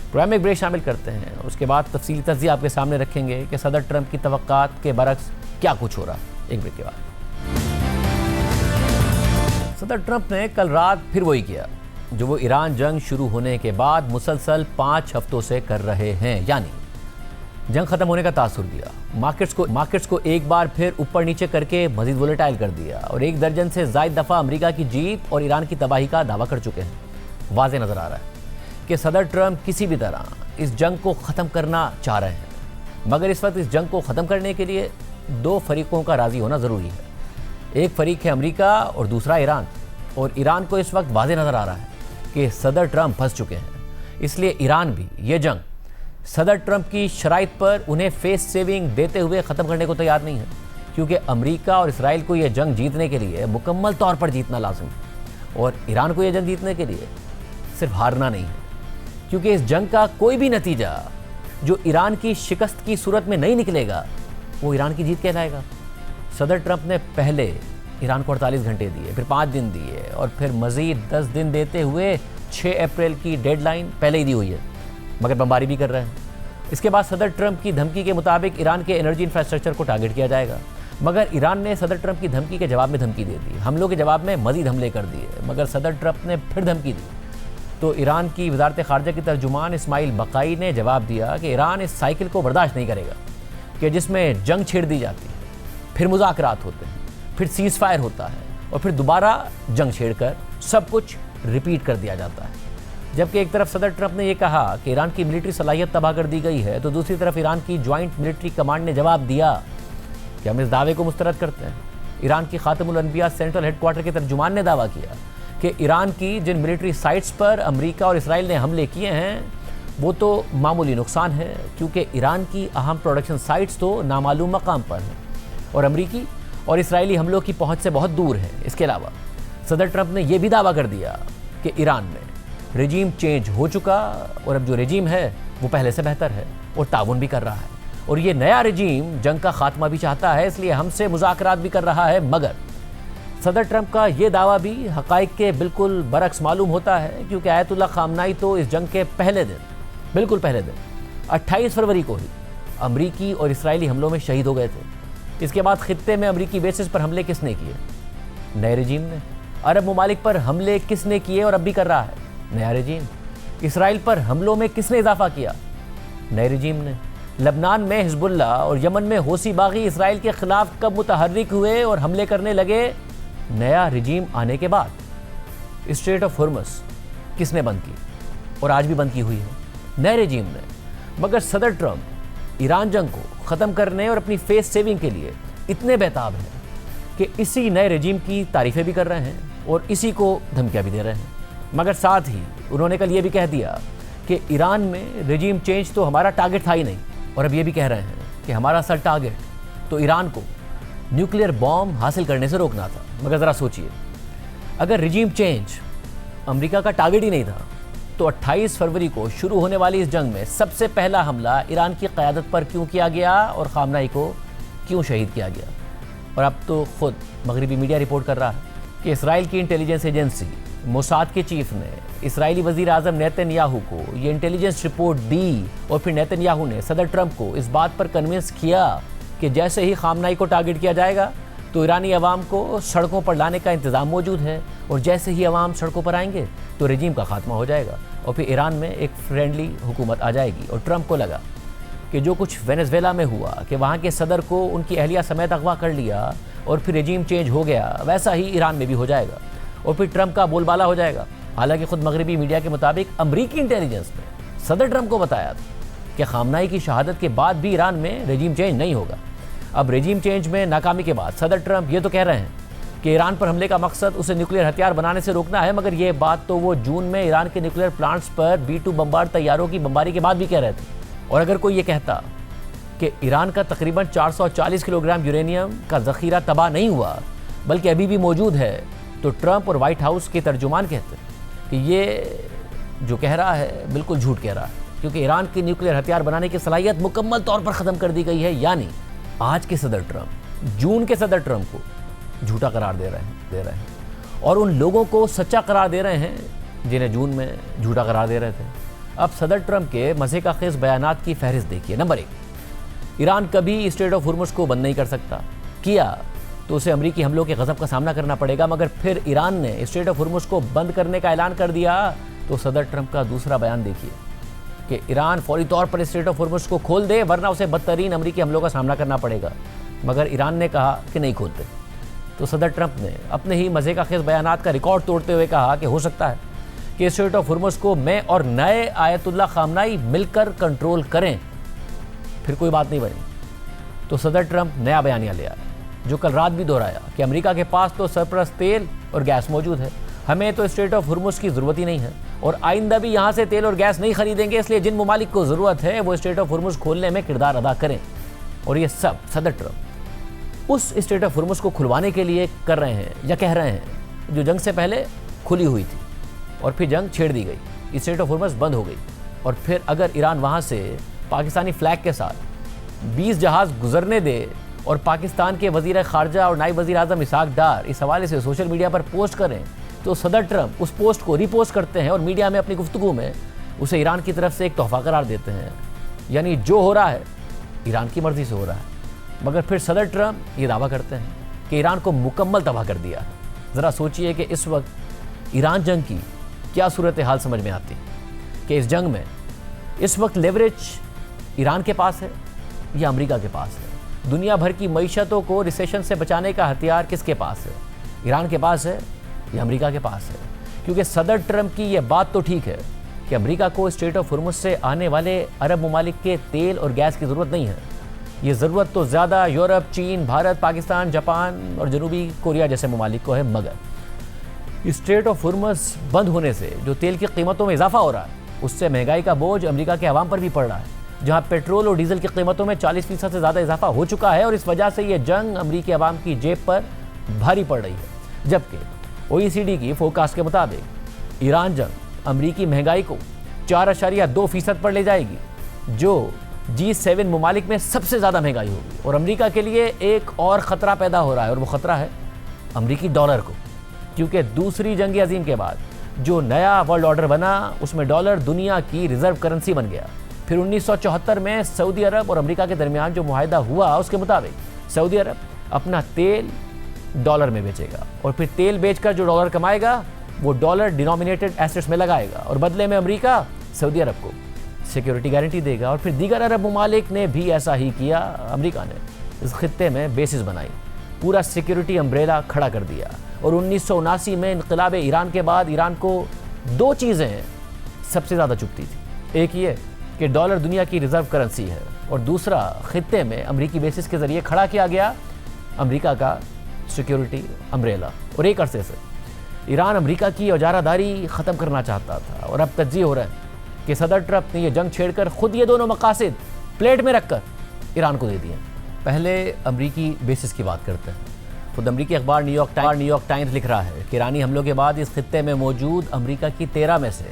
प्रोग्राम में एक ब्रेक शामिल करते हैं, उसके बाद तफसीली तज्ज़िया आपके सामने रखेंगे कि सदर ट्रंप की तवक्कात के बरक्स क्या कुछ हो रहा है। एक ब्रेक के बाद सदर ट्रंप ने कल रात फिर वही किया जो वो ईरान जंग शुरू होने के बाद मुसलसल 5 हफ्तों से कर रहे हैं, यानी जंग खत्म होने का तासुर दिया, मार्केट्स को एक बार फिर ऊपर नीचे करके मजीद वोलेटाइल कर दिया, और 1 दर्जन से ज़ायद दफ़ा अमेरिका की जीत और ईरान की तबाही का दावा कर चुके हैं। वाज़ेह नज़र आ रहा है कि सदर ट्रंप किसी भी तरह इस जंग को ख़त्म करना चाह रहे हैं, मगर इस वक्त इस जंग को ख़त्म करने के लिए 2 फरीकों का राज़ी होना ज़रूरी है। एक फ़रीक है अमेरिका और दूसरा ईरान, और ईरान को इस वक्त वाज़ेह नज़र आ रहा है कि सदर ट्रंप फंस चुके हैं। इसलिए ईरान भी ये जंग सदर ट्रंप की शराइत पर उन्हें फेस सेविंग देते हुए ख़त्म करने को तैयार नहीं है, क्योंकि अमेरिका और इसराइल को यह जंग जीतने के लिए मुकम्मल तौर पर जीतना लाज़िम है, और ईरान को यह जंग जीतने के लिए सिर्फ हारना नहीं है, क्योंकि इस जंग का कोई भी नतीजा जो ईरान की शिकस्त की सूरत में नहीं निकलेगा वो ईरान की जीत कहलाएगा। सदर ट्रंप ने पहले ईरान को 48 घंटे दिए, फिर 5 दिन दिए, और फिर मज़ीद 10 दिन देते हुए 6 अप्रैल की डेडलाइन पहले ही दी हुई है, मगर बमबारी भी कर रहे हैं। इसके बाद सदर ट्रंप की धमकी के मुताबिक ईरान के एनर्जी इंफ्रास्ट्रक्चर को टारगेट किया जाएगा, मगर ईरान ने सदर ट्रंप की धमकी के जवाब में धमकी दे दी, हमलों के जवाब में मज़ीद हमले कर दिए, मगर सदर ट्रंप ने फिर धमकी दी। तो ईरान की वज़ारत ख़ारजा की तर्जुमान इस्माइल बक़ाई ने जवाब दिया कि ईरान इस साइकिल को बर्दाश्त नहीं करेगा कि जिसमें जंग छेड़ दी जाती है, फिर मुज़ाकरात होते हैं, फिर सीज़ फायर होता है, और फिर दोबारा जंग छेड़कर सब कुछ रिपीट कर दिया जाता है। जबकि एक तरफ सदर ट्रंप ने यह कहा कि ईरान की मिलिट्री सलाहियत तबाह कर दी गई है, तो दूसरी तरफ ईरान की जॉइंट मिलिट्री कमांड ने जवाब दिया कि हम इस दावे को मुस्तरद करते हैं। ईरान की खातमुल अनबिया सेंट्रल हेडक्वार्टर के तर्जुमान ने दावा किया कि ईरान की जिन मिलिट्री साइट्स पर अमेरिका और इसराइल ने हमले किए हैं वो तो मामूली नुकसान है, क्योंकि ईरान की अहम प्रोडक्शन साइट्स तो नामालूम मकाम पर हैं और अमरीकी और इसराइली हमलों की पहुंच से बहुत दूर है। इसके अलावा सदर ट्रंप ने यह भी दावा कर दिया कि ईरान में रेजीम चेंज हो चुका, और अब जो रेजीम है वो पहले से बेहतर है और ताउन भी कर रहा है, और ये नया रेजीम जंग का खात्मा भी चाहता है, इसलिए हमसे मुज़ाकरात भी कर रहा है। मगर सदर ट्रंप का ये दावा भी हक़ाइक़ के बिल्कुल बरक्स मालूम होता है, क्योंकि आयतुल्लाह ख़ामनाई तो इस जंग के पहले दिन, बिल्कुल पहले दिन 28 फरवरी को ही अमरीकी और इसराइली हमलों में शहीद हो गए थे। इसके बाद खित्ते में अमरीकी बेसिस पर हमले किसने किए? नए रेजीम ने। अरब ममालिक पर हमले किसने किए और अब भी कर रहा है? नया रेजीम। इसराइल पर हमलों में किसने इजाफा किया? नए रेजीम ने। लबनान में हिजबुल्लाह और यमन में होसी बागी इसराइल के खिलाफ कब मुतहर्रिक हुए और हमले करने लगे? नया रेजीम आने के बाद। स्ट्रेट ऑफ हुर्मुज़ किसने बंद की? और आज भी बंद की हुई है नए रेजीम ने। मगर सदर ट्रंप ईरान जंग को ख़त्म करने और अपनी फेस सेविंग के लिए इतने बेताब हैं कि इसी नए रेजीम की तारीफ़ें भी कर रहे हैं और इसी को धमकियाँ भी दे रहे हैं। मगर साथ ही उन्होंने कल ये भी कह दिया कि ईरान में रेजीम चेंज तो हमारा टारगेट था ही नहीं, और अब ये भी कह रहे हैं कि हमारा असल टारगेट तो ईरान को न्यूक्लियर बॉम्ब हासिल करने से रोकना था। मगर ज़रा सोचिए, अगर रेजीम चेंज अमेरिका का टारगेट ही नहीं था तो 28 फरवरी को शुरू होने वाली इस जंग में सबसे पहला हमला ईरान की क़यादत पर क्यों किया गया और ख़ामनाई को क्यों शहीद किया गया? और अब तो ख़ुद मगरबी मीडिया रिपोर्ट कर रहा है कि इसराइल की इंटेलिजेंस एजेंसी मोसाद के चीफ ने इसराइली वज़ीर आज़म नेतन्याहू को ये इंटेलिजेंस रिपोर्ट दी, और फिर नेतन्याहू ने सदर ट्रंप को इस बात पर कन्विंस किया कि जैसे ही ख़ामनाई को टारगेट किया जाएगा तो ईरानी अवाम को सड़कों पर लाने का इंतज़ाम मौजूद है, और जैसे ही अवाम सड़कों पर आएंगे तो रेजीम का खात्मा हो जाएगा और फिर ईरान में एक फ्रेंडली हुकूमत आ जाएगी। और ट्रंप को लगा कि जो कुछ वेनेजुएला में हुआ कि वहाँ के सदर को उनकी अहलिया समेत अगवा कर लिया, और फिर रेजिम चेंज हो गया, वैसा ही ईरान में भी हो जाएगा और फिर ट्रंप का बोलबाला हो जाएगा। हालांकि खुद मगरबी मीडिया के मुताबिक अमरीकी इंटेलिजेंस ने सदर ट्रंप को बताया था कि खामनाई की शहादत के बाद भी ईरान में रेजिम चेंज नहीं होगा। अब रेजिम चेंज में नाकामी के बाद सदर ट्रंप ये तो कह रहे हैं कि ईरान पर हमले का मकसद उसे न्यूक्लियर हथियार बनाने से रोकना है, मगर ये बात तो वो जून में ईरान के न्यूक्लियर प्लांट्स पर B-2 बम्बार तैयारों की बमबारी के बाद भी कह रहे थे। और अगर कोई ये कहता कि ईरान का तकरीबन 440 किलोग्राम यूरेनियम का जखीरा तबाह नहीं हुआ बल्कि अभी भी मौजूद है, तो ट्रंप और व्हाइट हाउस के तर्जुमान कहते कि ये जो कह रहा है बिल्कुल झूठ कह रहा है, क्योंकि ईरान की न्यूक्लियर हथियार बनाने की सलाहियत मुकम्मल तौर पर ख़त्म कर दी गई है। यानी आज के सदर ट्रंप जून के सदर ट्रंप को झूठा करार दे रहे हैं और उन लोगों को सच्चा करार दे रहे हैं जिन्हें जून में झूठा करार दे रहे थे। अब सदर ट्रंप के मज़े का खेज बयानात की फहरिस्त देखिए। नंबर 1, ईरान कभी स्ट्रेट ऑफ हुर्मुज़ को बंद नहीं कर सकता, किया तो उसे अमरीकी हमलों के गज़ब का सामना करना पड़ेगा। मगर फिर ईरान ने स्ट्रेट ऑफ हुर्मुज़ को बंद करने का ऐलान कर दिया तो सदर ट्रंप का दूसरा बयान देखिए कि ईरान फौरी तौर पर स्ट्रेट ऑफ हुर्मुज़ को खोल दे, वरना उसे बदतरीन अमरीकी हमलों का सामना करना पड़ेगा। मगर ईरान ने कहा कि नहीं खोलते, तो सदर ट्रंप ने अपने ही मज़े का खेज बयानात का रिकॉर्ड तोड़ते हुए कहा कि हो सकता है कि स्ट्रेट ऑफ हुर्मुज़ को मैं और नए आयतुल्ला खामनाई मिलकर कंट्रोल करें, फिर कोई बात नहीं बनी। तो सदर ट्रंप नया बयानिया ले आया, जो कल रात भी दोहराया कि अमेरिका के पास तो सरप्लस तेल और गैस मौजूद है, हमें तो स्ट्रेट ऑफ हुर्मुज़ की ज़रूरत ही नहीं है और आइंदा भी यहाँ से तेल और गैस नहीं खरीदेंगे। इसलिए जिन ममालिक को ज़रूरत है वो स्ट्रेट ऑफ हुर्मुज़ खोलने में किरदार अदा करें। और ये सब सदर ट्रंप उस स्ट्रेट ऑफ हुर्मुज़ को खुलवाने के लिए कर रहे हैं या कह रहे हैं जो जंग से पहले खुली हुई थी और फिर जंग छेड़ दी गई, स्ट्रेट ऑफ हुर्मुज़ बंद हो गई और फिर अगर ईरान वहाँ से पाकिस्तानी फ्लैग के साथ 20 जहाज़ गुजरने दे और पाकिस्तान के वज़ीर ख़ारजा और नायब वज़ीर आज़म इसहाक़ डार इस हवाले से सोशल मीडिया पर पोस्ट करें, तो सदर ट्रंप उस पोस्ट को रीपोस्ट करते हैं और मीडिया में अपनी गुफ्तगू में उसे ईरान की तरफ से एक तोहफ़ा करार देते हैं। यानी जो हो रहा है ईरान की मर्ज़ी से हो रहा है। मगर फिर सदर ट्रंप ये दावा करते हैं कि ईरान को मुकम्मल तबाह कर दिया। ज़रा सोचिए कि इस वक्त ईरान जंग की क्या सूरत हाल समझ में आती कि इस जंग में इस वक्त लेवरेज ईरान के पास है या अमेरिका के पास है। दुनिया भर की मईशतों को रिसेशन से बचाने का हथियार किसके पास है, ईरान के पास है या अमेरिका के पास है। क्योंकि सदर ट्रंप की यह बात तो ठीक है कि अमेरिका को स्ट्रेट ऑफ हुर्मुज़ से आने वाले अरब ममालिक के तेल और गैस की ज़रूरत नहीं है। ये ज़रूरत तो ज़्यादा यूरोप, चीन, भारत, पाकिस्तान, जापान और जनूबी कोरिया जैसे ममालिक को है। मगर स्ट्रेट ऑफ हुर्मुज़ बंद होने से जो तेल की कीमतों में इजाफा हो रहा है, उससे महंगाई का बोझ अमेरिका के अवाम पर भी पड़ रहा है, जहां पेट्रोल और डीजल की कीमतों में 40% से ज़्यादा इजाफा हो चुका है और इस वजह से ये जंग अमेरिकी अवाम की जेब पर भारी पड़ रही है। जबकि OECD की फोरकास्ट के मुताबिक ईरान जंग अमेरिकी महंगाई को 4.2% पर ले जाएगी, जो G7 ममालिक में सबसे ज़्यादा महंगाई होगी। और अमेरिका के लिए एक और ख़तरा पैदा हो रहा है और वो ख़तरा है अमेरिकी डॉलर को, क्योंकि दूसरी जंग अजीम के बाद जो नया वर्ल्ड ऑर्डर बना उसमें डॉलर दुनिया की रिज़र्व करेंसी बन गया। फिर 1974 में सऊदी अरब और अमेरिका के दरमियान जो मुआहदा हुआ उसके मुताबिक सऊदी अरब अपना तेल डॉलर में बेचेगा और फिर तेल बेचकर जो डॉलर कमाएगा वो डॉलर डिनोमिनेटेड एसेट्स में लगाएगा और बदले में अमेरिका सऊदी अरब को सिक्योरिटी गारंटी देगा। और फिर दीगर अरब ममालिक ने भी ऐसा ही किया। अमेरिका ने इस खित्ते में बेसिस बनाई, पूरा सिक्योरिटी अम्ब्रेला खड़ा कर दिया। और 1979 में इनकलाब ईरान के बाद ईरान को दो चीज़ें सबसे ज़्यादा चुभती थी। एक ये कि डॉलर दुनिया की रिज़र्व करेंसी है और दूसरा खित्ते में अमरीकी बेसिस के ज़रिए खड़ा किया गया अमेरिका का सिक्योरिटी अम्ब्रेला। और एक अरसे से ईरान अमेरिका की औजारादारी ख़त्म करना चाहता था और अब तज्ज़ीह हो रहा है कि सदर ट्रंप ने यह जंग छेड़कर खुद ये दोनों मकासद प्लेट में रखकर ईरान को दे दिए। पहले अमरीकी बेसिस की बात करते हैं। खुद अमरीकी अखबार न्यूयॉर्क टाइम्स लिख रहा है कि ईरानी हमलों के बाद इस खित्ते में मौजूद अमरीका की 13 में से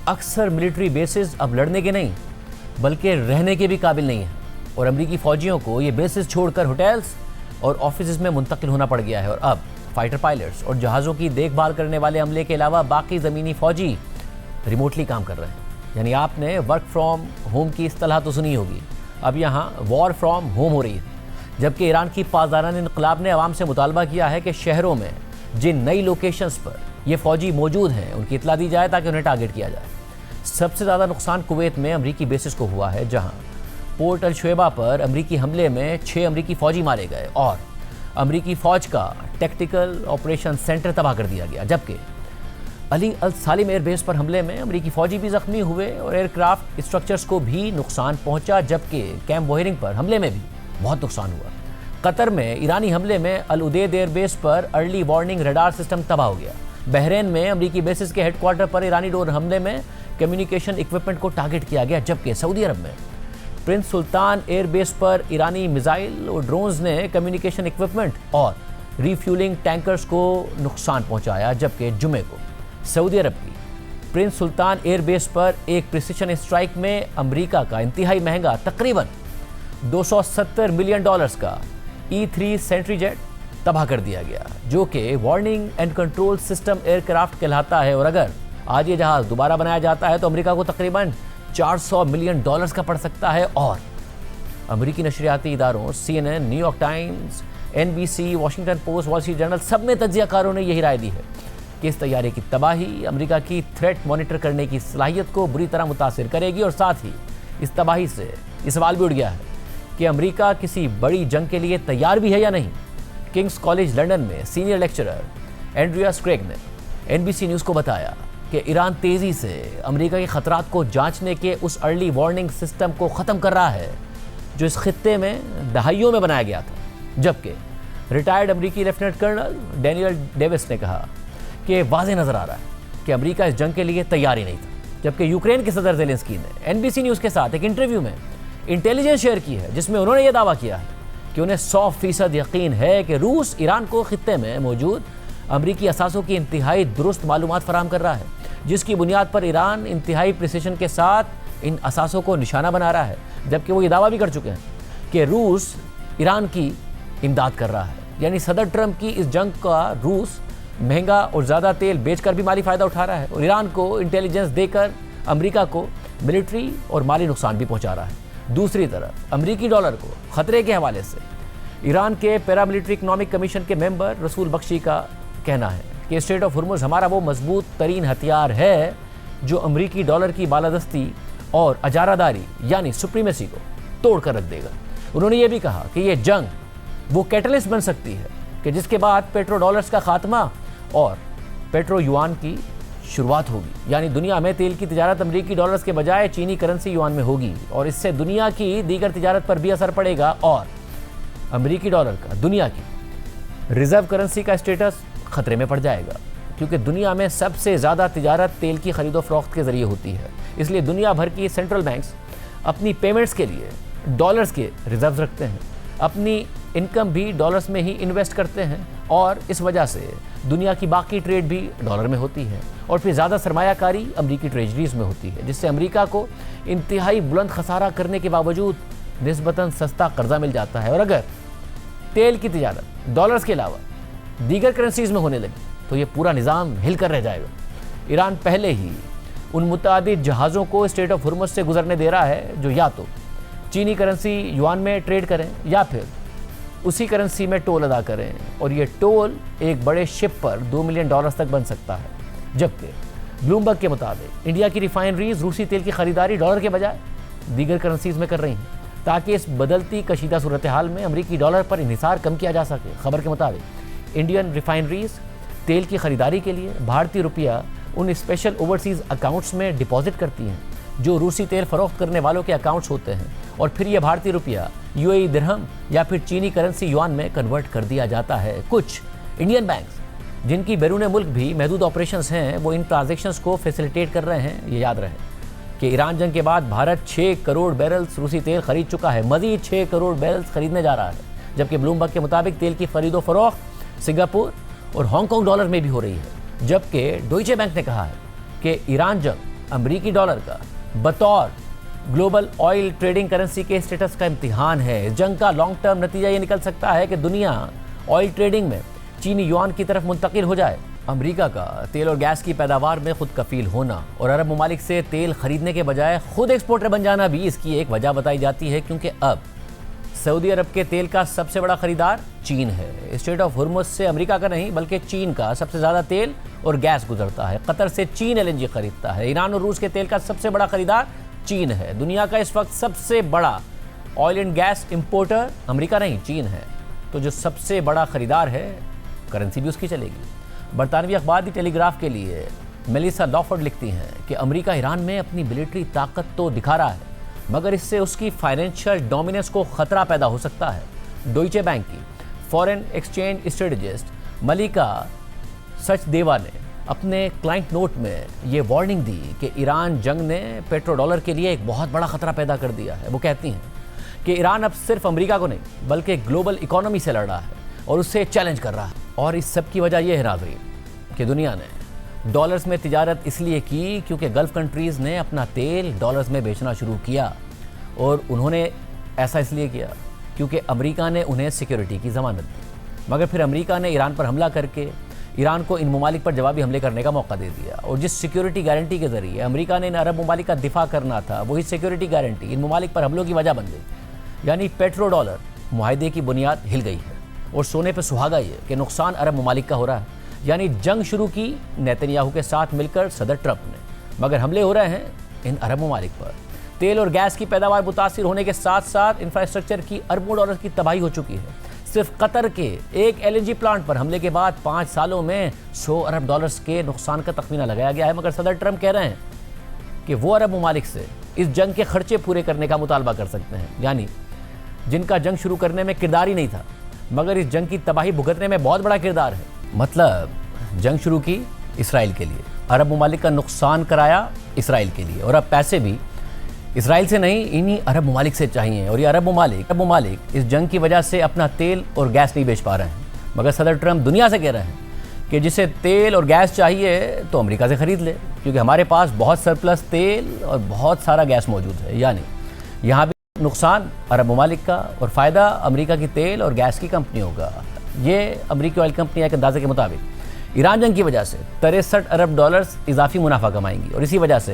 अक्सर मिलिट्री बेसिस अब लड़ने के नहीं बल्कि रहने के भी काबिल नहीं है और अमरीकी फ़ौजियों को ये बेसिस छोड़कर होटल्स और ऑफिस में मुंतकिल होना पड़ गया है। और अब फाइटर पायलट्स और जहाज़ों की देखभाल करने वाले अमले के अलावा बाकी ज़मीनी फ़ौजी रिमोटली काम कर रहे हैं। यानी आपने वर्क फ्रॉम होम की इस्तेलाह तो सुनी होगी, अब यहाँ वॉर फ्रॉम होम हो रही है। जबकि ईरान की पासदारान इनकलाब ने अवाम से मुतालबा किया है कि शहरों में जिन नई लोकेशंस पर ये फ़ौजी मौजूद हैं उनकी इतला दी जाए ताकि उन्हें टारगेट किया जाए। सबसे ज़्यादा नुकसान कुवैत में अमरीकी बेसिस को हुआ है, जहाँ पोर्ट अल शुएबा पर अमरीकी हमले में 6 अमरीकी फ़ौजी मारे गए और अमरीकी फौज का टेक्टिकल ऑपरेशन सेंटर तबाह कर दिया गया, जबकि अली अल सालिम एयरबेस पर हमले में अमरीकी फौजी भी जख्मी हुए और एयरक्राफ्ट स्ट्रक्चर्स को भी नुकसान पहुंचा, जबकि कैंप वोहरिंग पर हमले में भी बहुत नुकसान हुआ। कतर में ईरानी हमले में अल उदेद एयरबेस पर अर्ली वार्निंग रडार सिस्टम तबाह हो गया। बहरीन में अमरीकी बेसिस के हेडक्वार्टर पर ईरानी ड्रोन हमले में कम्युनिकेशन इक्विपमेंट को टारगेट किया गया, जबकि सऊदी अरब में प्रिंस सुल्तान एयरबेस पर ईरानी मिसाइल और ड्रोन्स ने कम्युनिकेशन इक्विपमेंट और रिफ्यूलिंग टैंकर्स को नुकसान पहुंचाया, जबकि जुमे को सऊदी अरब की प्रिंस सुल्तान एयरबेस पर एक प्रिसिशन स्ट्राइक में अमेरिका का इंतहाई महंगा तकरीबन $270 मिलियन का E-3 सेंट्री जेट तबाह कर दिया गया, जो कि warning and control system aircraft कहलाता है। और अगर आज ये जहाज दोबारा बनाया जाता है तो अमेरिका को तकरीबन $400 मिलियन का पड़ सकता है। और अमेरिकी नशरियाती इदारों CNN, New York times, NBC, Washington post, wall street journal, सब में तज्जियाकारों ने यही राय दी है कि इस तैयारी की तबाही अमेरिका की थ्रेट मॉनिटर करने की सलाहियत को बुरी तरह मुतासिर करेगी। और साथ ही इस तबाही से ये सवाल भी उठ गया है कि अमेरिका किसी बड़ी जंग के लिए तैयार भी है या नहीं। किंग्स कॉलेज लंदन में सीनियर लेक्चरर एंड्रियास क्रेग ने NBC न्यूज़ को बताया कि ईरान तेज़ी से अमेरिका के खतरात को जांचने के उस अर्ली वार्निंग सिस्टम को ख़त्म कर रहा है जो इस खित्ते में दहाइयों में बनाया गया था। जबकि रिटायर्ड अमेरिकी लेफ्टिनेंट कर्नल डैनियल डेविस ने कहा कि वाज़ेह नज़र आ रहा है कि अमेरिका इस जंग के लिए तैयार ही नहीं था। जबकि यूक्रेन के सदर ज़ेलेंस्की ने NBC न्यूज़ के साथ एक इंटरव्यू में इंटेलिजेंस शेयर की है, जिसमें उन्होंने ये दावा किया है कि उन्हें 100% यकीन है कि रूस ईरान को खित्ते में मौजूद अमरीकी असासों की इंतहाई दुरुस्त मालूमात फराहम कर रहा है, जिसकी बुनियाद पर ईरान इंतहाई प्रिसिशन के साथ इन असासों को निशाना बना रहा है। जबकि वो ये दावा भी कर चुके हैं कि रूस ईरान की इमदाद कर रहा है, यानी सदर ट्रंप की इस जंग का रूस महंगा और ज़्यादा तेल बेचकर भी माली फ़ायदा उठा रहा है और ईरान को इंटेलिजेंस देकर अमेरिका को मिलिट्री और माली नुकसान भी पहुंचा रहा है। दूसरी तरफ अमेरिकी डॉलर को खतरे के हवाले से ईरान के पैरामिलिट्री इकोनॉमिक कमीशन के मेंबर रसूल बख्शी का कहना है कि स्ट्रेट ऑफ हुर्मुज़ हमारा वो मजबूत तरीन हथियार है जो अमेरिकी डॉलर की बालादस्ती और अजारादारी यानी सुप्रीमेसी को तोड़ कर रख देगा। उन्होंने ये भी कहा कि ये जंग वो कैटलिस्ट बन सकती है कि जिसके बाद पेट्रो डॉलर्स का खात्मा और पेट्रो युआन की शुरुआत होगी, यानी दुनिया में तेल की तिजारत अमेरिकी डॉलर्स के बजाय चीनी करेंसी युआन में होगी और इससे दुनिया की दीगर तिजारत पर भी असर पड़ेगा और अमेरिकी डॉलर का दुनिया की रिजर्व करेंसी का स्टेटस खतरे में पड़ जाएगा, क्योंकि दुनिया में सबसे ज़्यादा तिजारत तेल की खरीदो फरोख्त के ज़रिए होती है। इसलिए दुनिया भर की सेंट्रल बैंक्स अपनी पेमेंट्स के लिए डॉलर्स के रिजर्व रखते हैं, अपनी इनकम भी डॉलर्स में ही इन्वेस्ट करते हैं और इस वजह से दुनिया की बाकी ट्रेड भी डॉलर में होती है और फिर ज़्यादा सरमायाकारी अमरीकी ट्रेजरीज में होती है, जिससे अमेरिका को इंतहाई बुलंद खसारा करने के बावजूद निस्बतन सस्ता कर्जा मिल जाता है। और अगर तेल की तिजारत डॉलर्स के अलावा दीगर करेंसीज में होने लगी तो ये पूरा निज़ाम हिल कर रह जाएगा। ईरान पहले ही उन मुतादिद जहाज़ों को स्ट्रेट ऑफ हुर्मुज़ से गुजरने दे रहा है जो या तो चीनी करेंसी युआन में ट्रेड करें या फिर उसी करेंसी में टोल अदा करें, और ये टोल एक बड़े शिप पर $2 मिलियन तक बन सकता है। जबकि ब्लूमबर्ग के मुताबिक इंडिया की रिफाइनरीज रूसी तेल की खरीदारी डॉलर के बजाय दीगर करेंसीज में कर रही हैं ताकि इस बदलती कशीदा सूरत हाल में अमरीकी डॉलर पर इन्हिसार कम किया जा सके। खबर के मुताबिक इंडियन रिफाइनरीज तेल की खरीदारी के लिए भारतीय रुपया उन स्पेशल ओवरसीज़ अकाउंट्स में डिपॉजिट करती हैं जो रूसी तेल फरोख्त करने वालों के अकाउंट्स होते हैं, और फिर यह भारतीय रुपया UAE दिरहम या फिर चीनी करेंसी युआन में कन्वर्ट कर दिया जाता है। कुछ इंडियन बैंक्स जिनकी बैरून मुल्क भी महदूद ऑपरेशंस हैं वो इन ट्रांजैक्शंस को फैसिलिटेट कर रहे हैं। ये याद रहे कि ईरान जंग के बाद भारत 6 करोड़ बैरल्स रूसी तेल खरीद चुका है, मज़ीद 6 करोड़ बैरल्स खरीदने जा रहा है। जबकि ब्लूमबर्ग के मुताबिक तेल की खरीदो फरोख्त सिंगापुर और हांगकांग डॉलर में भी हो रही है। जबकि डॉइचे बैंक ने कहा है कि ईरान जंग अमरीकी डॉलर का बतौर ग्लोबल ऑयल ट्रेडिंग करेंसी के स्टेटस का इम्तिहान है। जंग का लॉन्ग टर्म नतीजा ये निकल सकता है कि दुनिया ऑयल ट्रेडिंग में चीनी युआन की तरफ मुंतकिल हो जाए। अमेरिका का तेल और गैस की पैदावार में खुद कफील होना और अरब ममालिक से तेल खरीदने के बजाय खुद एक्सपोर्टर बन जाना भी इसकी एक वजह बताई जाती है, क्योंकि अब सऊदी अरब के तेल का सबसे बड़ा खरीदार चीन है। स्ट्रेट ऑफ हुर्मुज़ से अमेरिका का नहीं बल्कि चीन का सबसे ज़्यादा तेल और गैस गुजरता है। कतर से चीन LNG खरीदता है। ईरान और रूस के तेल का सबसे बड़ा खरीदार चीन है। दुनिया का इस वक्त सबसे बड़ा oil and gas importer America नहीं चीन है। तो जो सबसे बड़ा खरीदार है करेंसी भी उसकी चलेगी। बरतानवी अखबार दी टेलीग्राफ के लिए मेलिसा लॉफर्ड लिखती हैं कि अमेरिका ईरान में अपनी मिलिट्री ताकत तो दिखा रहा है, मगर इससे उसकी फाइनेंशियल डोमिनेंस को खतरा पैदा हो सकता है। डॉइचे बैंक की फॉरेन एक्सचेंज स्ट्रेटजिस्ट मलिका सचदेवा ने अपने क्लाइंट नोट में ये वार्निंग दी कि ईरान जंग ने पेट्रो डॉलर के लिए एक बहुत बड़ा खतरा पैदा कर दिया है। वो कहती हैं कि ईरान अब सिर्फ अमेरिका को नहीं बल्कि ग्लोबल इकोनॉमी से लड़ रहा है और उससे चैलेंज कर रहा है। और इस सब की वजह यह है नाज़रीन कि दुनिया ने डॉलर्स में तिजारत इसलिए की क्योंकि गल्फ़ कंट्रीज़ ने अपना तेल डॉलर्स में बेचना शुरू किया, और उन्होंने ऐसा इसलिए किया क्योंकि अमेरिका ने उन्हें सिक्योरिटी की ज़मानत दी। मगर फिर अमेरिका ने ईरान पर हमला करके ईरान को इन ममालिक पर जवाबी हमले करने का मौका दे दिया, और जिस सिक्योरिटी गारंटी के ज़रिए अमेरिका ने इन अरब ममालिक का दिफा करना था, वही सिक्योरिटी गारंटी इन ममालिक पर हमलों की वजह बन गई। यानी पेट्रो डॉलर मुआहदे की बुनियाद हिल गई है और सोने पर सुहागा ये कि नुकसान अरब ममालिक का हो रहा है। यानी जंग शुरू की नेतन्याहू के साथ मिलकर सदर ट्रंप ने, मगर हमले हो रहे हैं इन अरब ममालिक पर। तेल और गैस की पैदावार मुतासिर होने के साथ साथ इंफ्रास्ट्रक्चर की अरबों डॉलर की तबाही हो चुकी है। सिर्फ कतर के एक LNG प्लांट पर हमले के बाद 5 सालों में 100 अरब डॉलर्स के नुकसान का तखमीना लगाया गया है। मगर सदर ट्रंप कह रहे हैं कि वो अरब ममालिक से इस जंग के खर्चे पूरे करने का मुतालबा कर सकते हैं, यानी जिनका जंग शुरू करने में किरदार ही नहीं था मगर इस जंग की तबाही भुगतने में बहुत बड़ा किरदार है। मतलब जंग शुरू की इसराइल के लिए, अरब ममालिक का नुकसान कराया इसराइल के लिए, और अब पैसे भी इसराइल से नहीं इन्हीं अरब ममालिक से चाहिए। और ये अरब ममालिक इस जंग की वजह से अपना तेल और गैस नहीं बेच पा रहे हैं। मगर सदर ट्रंप दुनिया से कह रहे हैं कि जिसे तेल और गैस चाहिए तो अमेरिका से ख़रीद ले, क्योंकि हमारे पास बहुत सरप्लस तेल और बहुत सारा गैस मौजूद है। यानी यहाँ भी नुकसान अरब ममालिक का और फ़ायदा अमेरिका की तेल और गैस की कंपनियों का। ये अमेरिकी ऑयल कंपनियाँ के अंदाजे के मुताबिक ईरान जंग की वजह से 63 अरब डॉलर्स इजाफी मुनाफा कमाएंगी, और इसी वजह से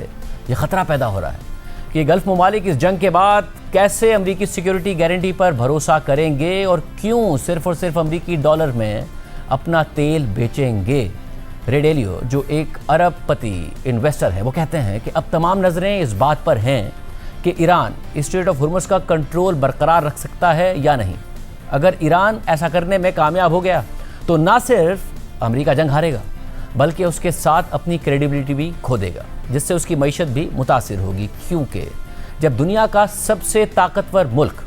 ये ख़तरा पैदा हो रहा है कि गल्फ़ ममालिक इस जंग के बाद कैसे अमेरिकी सिक्योरिटी गारंटी पर भरोसा करेंगे और क्यों सिर्फ और सिर्फ अमेरिकी डॉलर में अपना तेल बेचेंगे। रेडेलियो जो एक अरबपति इन्वेस्टर है, वो कहते हैं कि अब तमाम नज़रें इस बात पर हैं कि ईरान स्ट्रेट ऑफ हुर्मुज़ का कंट्रोल बरकरार रख सकता है या नहीं। अगर ईरान ऐसा करने में कामयाब हो गया तो ना सिर्फ अमेरिका जंग हारेगा बल्कि उसके साथ अपनी क्रेडिबिलिटी भी खो देगा, जिससे उसकी मईशत भी मुतासिर होगी। क्योंकि जब दुनिया का सबसे ताकतवर मुल्क,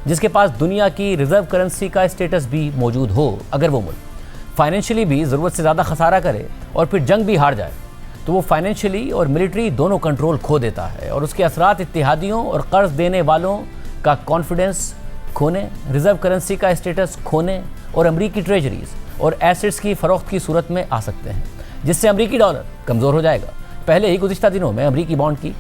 जिसके पास दुनिया की रिजर्व करेंसी का स्टेटस भी मौजूद हो, अगर वो मुल्क फाइनेंशियली भी ज़रूरत से ज़्यादा खसारा करे और फिर जंग भी हार जाए, तो वो फाइनेंशियली और मिलिट्री दोनों कंट्रोल खो देता है, और उसके असरात इत्तेहादियों और कर्ज देने वालों का कॉन्फिडेंस खोने, रिजर्व करेंसी का स्टेटस खोने और अमरीकी ट्रेजरीज और एसेट्स की फ़रोख्त की सूरत में आ सकते हैं, जिससे अमरीकी डॉलर कमज़ोर हो जाएगा। पहले ही गुज़िश्ता दिनों में अमरीकी बॉन्ड की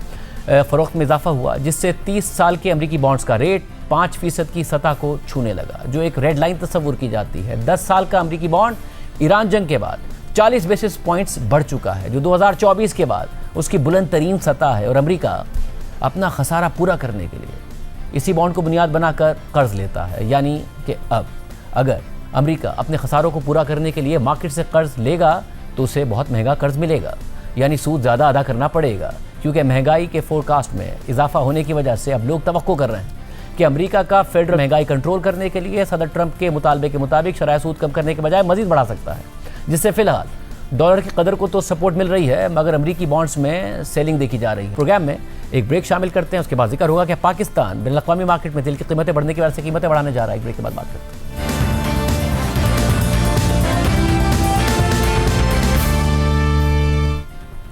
फ़रोख्त में इजाफा हुआ, जिससे 30 साल के अमरीकी बॉन्ड्स का रेट 5% की सतह को छूने लगा, जो एक रेड लाइन तस्वुर की जाती है। 10 साल का अमरीकी बॉन्ड ईरान जंग के बाद 40 बेसिस पॉइंट्स बढ़ चुका है, जो 2024 के बाद उसकी बुलंद तरीन सतह है। और अमरीका अपना खसारा पूरा करने के लिए इसी बॉन्ड को बुनियाद बनाकर कर्ज लेता है। यानी कि अब अगर अमेरिका अपने खसारों को पूरा करने के लिए मार्केट से कर्ज लेगा तो उसे बहुत महंगा कर्ज मिलेगा, यानी सूद ज़्यादा अदा करना पड़ेगा, क्योंकि महंगाई के फोरकास्ट में इजाफा होने की वजह से अब लोग तवक्को कर रहे हैं कि अमेरिका का फेडरल महंगाई कंट्रोल करने के लिए सदर ट्रंप के मुतालबे के मुताबिक शरह सूद कम करने के बजाय मजीद बढ़ा सकता है, जिससे फिलहाल डॉलर की कदर को तो सपोर्ट मिल रही है मगर अमरीकी बॉन्ड्स में सेलिंग देखी जा रही है। प्रोग्राम में एक ब्रेक शामिल करते हैं, उसके बाद जिक्र होगा कि पाकिस्तान बैनुल-अक़वामी मार्केट में तेल की कीमतें बढ़ने की वजह से कीमतें बढ़ाने जा रहा है। एक ब्रेक के बाद बात करते हैं।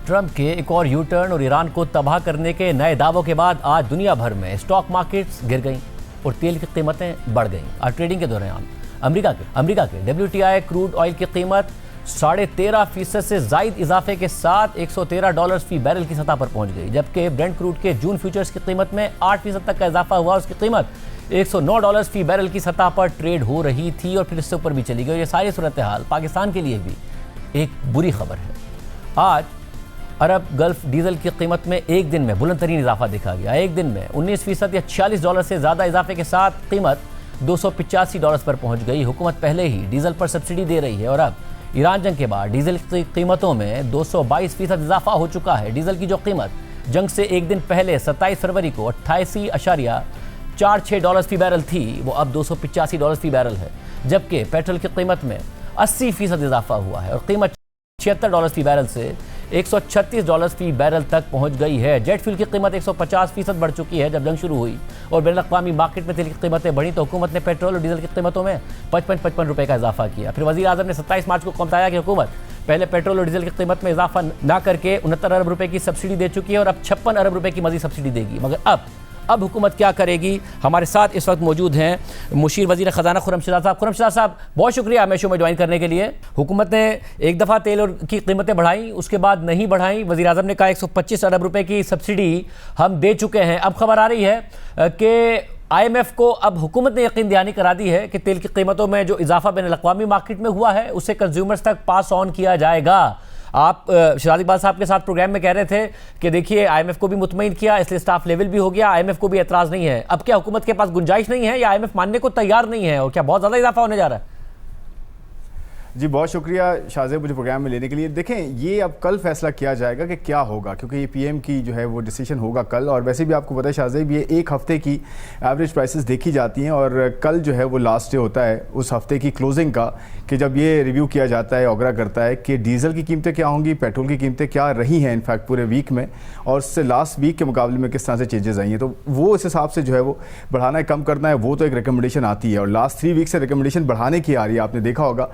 ट्रंप के एक और यू टर्न और ईरान को तबाह करने के नए दावों के बाद आज दुनिया भर में स्टॉक मार्केट्स गिर गईं और तेल की कीमतें बढ़ गईं। आज ट्रेडिंग के दौरान अमेरिका के WTI क्रूड ऑयल की कीमत 13.5% से जायद इजाफे के साथ $113 फी बैरल की सतह पर पहुंच गई, जबकि ब्रेंट क्रूड के जून फ्यूचर्स की कीमत में 8% तक का इजाफा हुआ। उसकी कीमत $109 फी बैरल की सतह पर ट्रेड हो रही थी और फिर इससे ऊपर भी चली गई। ये सारी सूरत हाल पाकिस्तान के लिए भी एक बुरी खबर है। आज अरब गल्फ डीजल की कीमत में एक दिन में बुलंद तरीन इजाफा देखा गया। एक दिन में 19% या $46 से ज़्यादा इजाफे के साथ कीमत $285 पर पहुंच गई। हुकूमत पहले ही डीजल पर सब्सिडी दे रही है और अब ईरान जंग के बाद डीजल की कीमतों में 222% इजाफा हो चुका है। डीजल की जो कीमत जंग से एक दिन पहले 27 फरवरी को 88.4 $246 फी बैरल थी वो अब $285 फी बैरल है, जबकि पेट्रोल की कीमत में 80% इजाफा हुआ है और कीमत $76 फी बैरल से $136 फी बैरल तक पहुंच गई है। जेट फ्यूल की कीमत 150% बढ़ चुकी है। जब जंग शुरू हुई और बैनुल-अक़वामी मार्केट में तेल की कीमतें बढ़ी तो हुकूमत ने पेट्रोल और डीजल की कीमतों में 55 रुपये का इजाफा किया। फिर वज़ीर आज़म ने 27 मार्च को बताया कि हुकूमत पहले पेट्रोल और डीजल की कीमत में इजाफा ना करके 69 अरब रुपए की सब्सिडी दे चुकी है और अब 56 अरब रुपए की मज़ीद सब्सिडी देगी। मगर अब हुकूमत क्या करेगी? हमारे साथ इस वक्त मौजूद हैं मुशीर वज़ीर ख़जाना खुर्रमशद साहब। खुर्रमशद साहब, बहुत शुक्रिया हमें शो में ज्वाइन करने के लिए। हुकूमत ने एक दफ़ा तेल और की कीमतें बढ़ाई, उसके बाद नहीं बढ़ाई। वज़ीर आज़म ने कहा 125 अरब रुपए की सब्सिडी हम दे चुके हैं। अब खबर आ रही है कि IMF को अब हुकूमत ने यकीन दहानी करा दी है कि तेल की कीमतों में जो इजाफा बैनुल-अक़वामी मार्केट में हुआ है उसे कंज्यूमर्स तक पास ऑन किया जाएगा। आप शहजाद इकबाल साहब के साथ प्रोग्राम में कह रहे थे कि देखिए IMF को भी मुतमईन किया, इसलिए स्टाफ लेवल भी हो गया, IMF को भी एतराज़ नहीं है। अब क्या हुकूमत के पास गुंजाइश नहीं है या IMF मानने को तैयार नहीं है और क्या बहुत ज़्यादा इजाफा होने जा रहा है? जी बहुत शुक्रिया शाहजेब मुझे प्रोग्राम में लेने के लिए। देखें, ये अब कल फैसला किया जाएगा कि क्या होगा, क्योंकि ये PM की जो है वो डिसीजन होगा कल। और वैसे भी आपको पता है शाहजेब, ये एक हफ्ते की एवरेज प्राइसेस देखी जाती हैं और कल जो है वो लास्ट डे होता है उस हफ्ते की क्लोजिंग का, कि जब ये रिव्यू किया जाता है, ऑगरा करता है कि डीजल की कीमतें क्या होंगी, पेट्रोल की कीमतें क्या रही हैं इनफैक्ट पूरे वीक में, और उससे लास्ट वीक के मुकाबले में किस तरह से चेंजेस आई हैं। तो वो इस हिसाब से जो है वो बढ़ाना है, कम करना है, वो तो एक रिकमेंडेशन आती है। और लास्ट 3 वीक से रिकमेंडेशन बढ़ाने की आ रही है। आपने देखा होगा